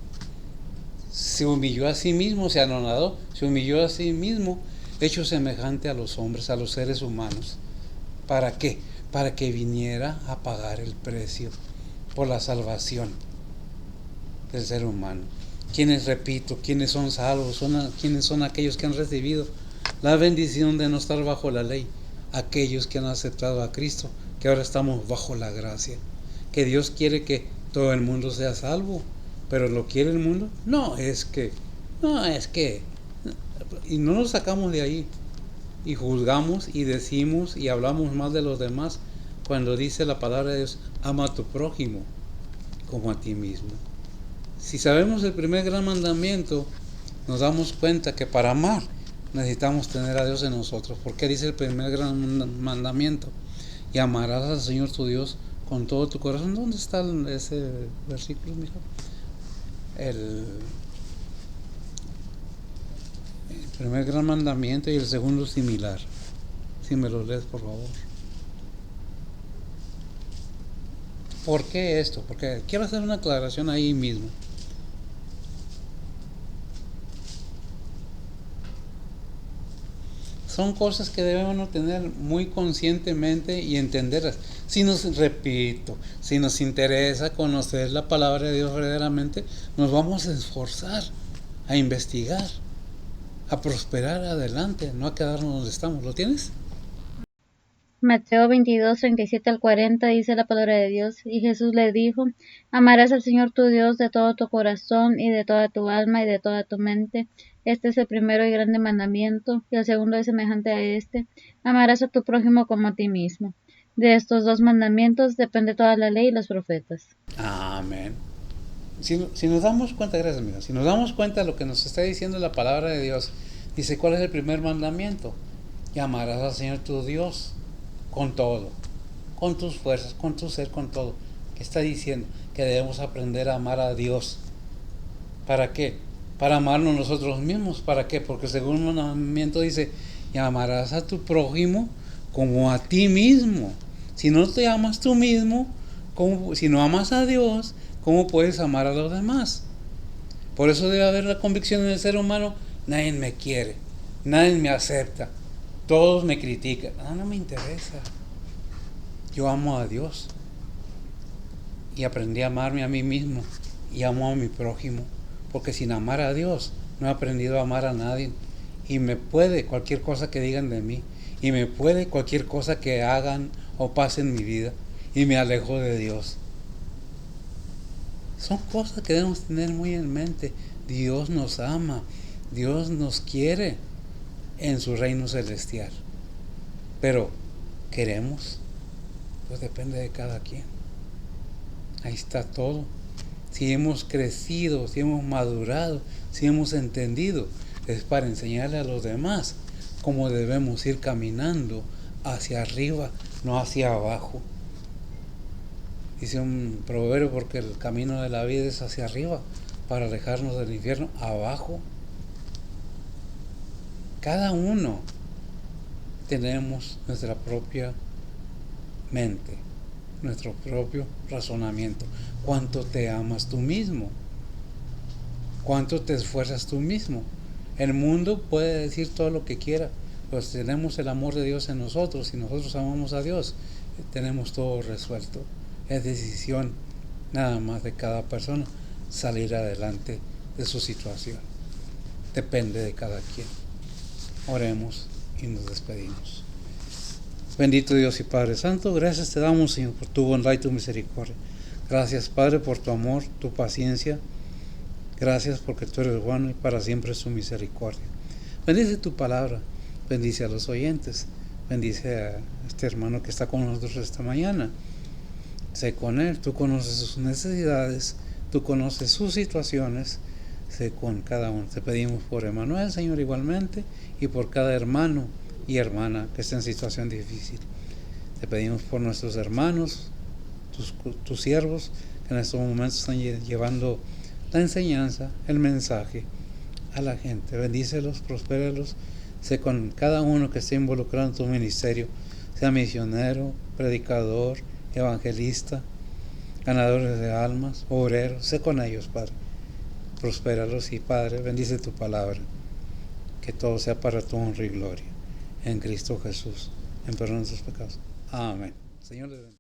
Se humilló a sí mismo, se anonadó, se humilló a sí mismo, hecho semejante a los hombres, a los seres humanos. ¿Para qué? Para que viniera a pagar el precio por la salvación del ser humano. ¿Quiénes, repito, quiénes son salvos? ¿Quiénes son aquellos que han recibido la bendición de no estar bajo la ley? Aquellos que han aceptado a Cristo, que ahora estamos bajo la gracia. Que Dios quiere que todo el mundo sea salvo, pero ¿lo quiere el mundo? No, es que, y no nos sacamos de ahí, y juzgamos y decimos y hablamos mal de los demás, cuando dice la palabra de Dios, ama a tu prójimo como a ti mismo. Si sabemos el primer gran mandamiento, nos damos cuenta que para amar necesitamos tener a Dios en nosotros. Porque dice el primer gran mandamiento, y amarás al Señor tu Dios con todo tu corazón. ¿Dónde está ese versículo, mijo? El primer gran mandamiento y el segundo similar. Si me lo lees, por favor. ¿Por qué esto? Porque quiero hacer una aclaración ahí mismo. Son cosas que debemos tener muy conscientemente y entenderlas. Si nos interesa conocer la palabra de Dios verdaderamente, nos vamos a esforzar a investigar, a prosperar adelante, no a quedarnos donde estamos. ¿Lo tienes? Mateo 22, 37 al 40 dice la palabra de Dios, y Jesús le dijo, amarás al Señor tu Dios de todo tu corazón, y de toda tu alma, y de toda tu mente. Este es el primero y grande mandamiento, y el segundo es semejante a este, amarás a tu prójimo como a ti mismo. De estos dos mandamientos depende toda la ley y los profetas. Amén. Si nos damos cuenta, gracias amiga, si nos damos cuenta de lo que nos está diciendo la palabra de Dios, dice, ¿cuál es el primer mandamiento? Y amarás al Señor tu Dios con todo, con tus fuerzas, con tu ser, con todo. ¿Qué está diciendo? Que debemos aprender a amar a Dios. ¿Para qué? Para amarnos nosotros mismos. ¿Para qué? Porque el segundo mandamiento dice, y amarás a tu prójimo como a ti mismo. Si no te amas tú mismo, si no amas a Dios, ¿cómo puedes amar a los demás? Por eso debe haber la convicción en el ser humano, nadie me quiere, nadie me acepta. Todos me critican. No me interesa. Yo amo a Dios. Y aprendí a amarme a mí mismo. Y amo a mi prójimo. Porque sin amar a Dios, no he aprendido a amar a nadie. Y me puede cualquier cosa que digan de mí. Y me puede cualquier cosa que hagan o pase en mi vida. Y me alejo de Dios. Son cosas que debemos tener muy en mente. Dios nos ama. Dios nos quiere en su reino celestial. Pero, ¿queremos? Pues depende de cada quien. Ahí está todo. Si hemos crecido, si hemos madurado, si hemos entendido, es para enseñarle a los demás cómo debemos ir caminando hacia arriba, no hacia abajo. Dice un proverbio, porque el camino de la vida es hacia arriba, para alejarnos del infierno, abajo. Cada uno tenemos nuestra propia mente, nuestro propio razonamiento. ¿Cuánto te amas tú mismo? ¿Cuánto te esfuerzas tú mismo? El mundo puede decir todo lo que quiera, pues tenemos el amor de Dios en nosotros y nosotros amamos a Dios. Tenemos todo resuelto. Es decisión nada más de cada persona salir adelante de su situación. Depende de cada quien. Oremos y nos despedimos. Bendito Dios y Padre Santo, gracias te damos, Señor, por tu bondad y tu misericordia. Gracias, Padre, por tu amor, tu paciencia. Gracias porque tú eres bueno y para siempre es tu misericordia. Bendice tu palabra, bendice a los oyentes, bendice a este hermano que está con nosotros esta mañana. Sé con él, tú conoces sus necesidades, tú conoces sus situaciones, sé con cada uno. Te pedimos por Emanuel, Señor, igualmente, y por cada hermano y hermana que está en situación difícil. Te pedimos por nuestros hermanos, tus siervos, que en estos momentos están llevando la enseñanza, el mensaje a la gente. Bendícelos, prospéralos. Sé con cada uno que esté involucrado en tu ministerio, sea misionero, predicador, evangelista, ganadores de almas, obreros. Sé con ellos, Padre. Prospéralos y, Padre, bendice tu palabra. Que todo sea para tu honra y gloria. En Cristo Jesús, en perdón de tus pecados. Amén. Señor les bendiga.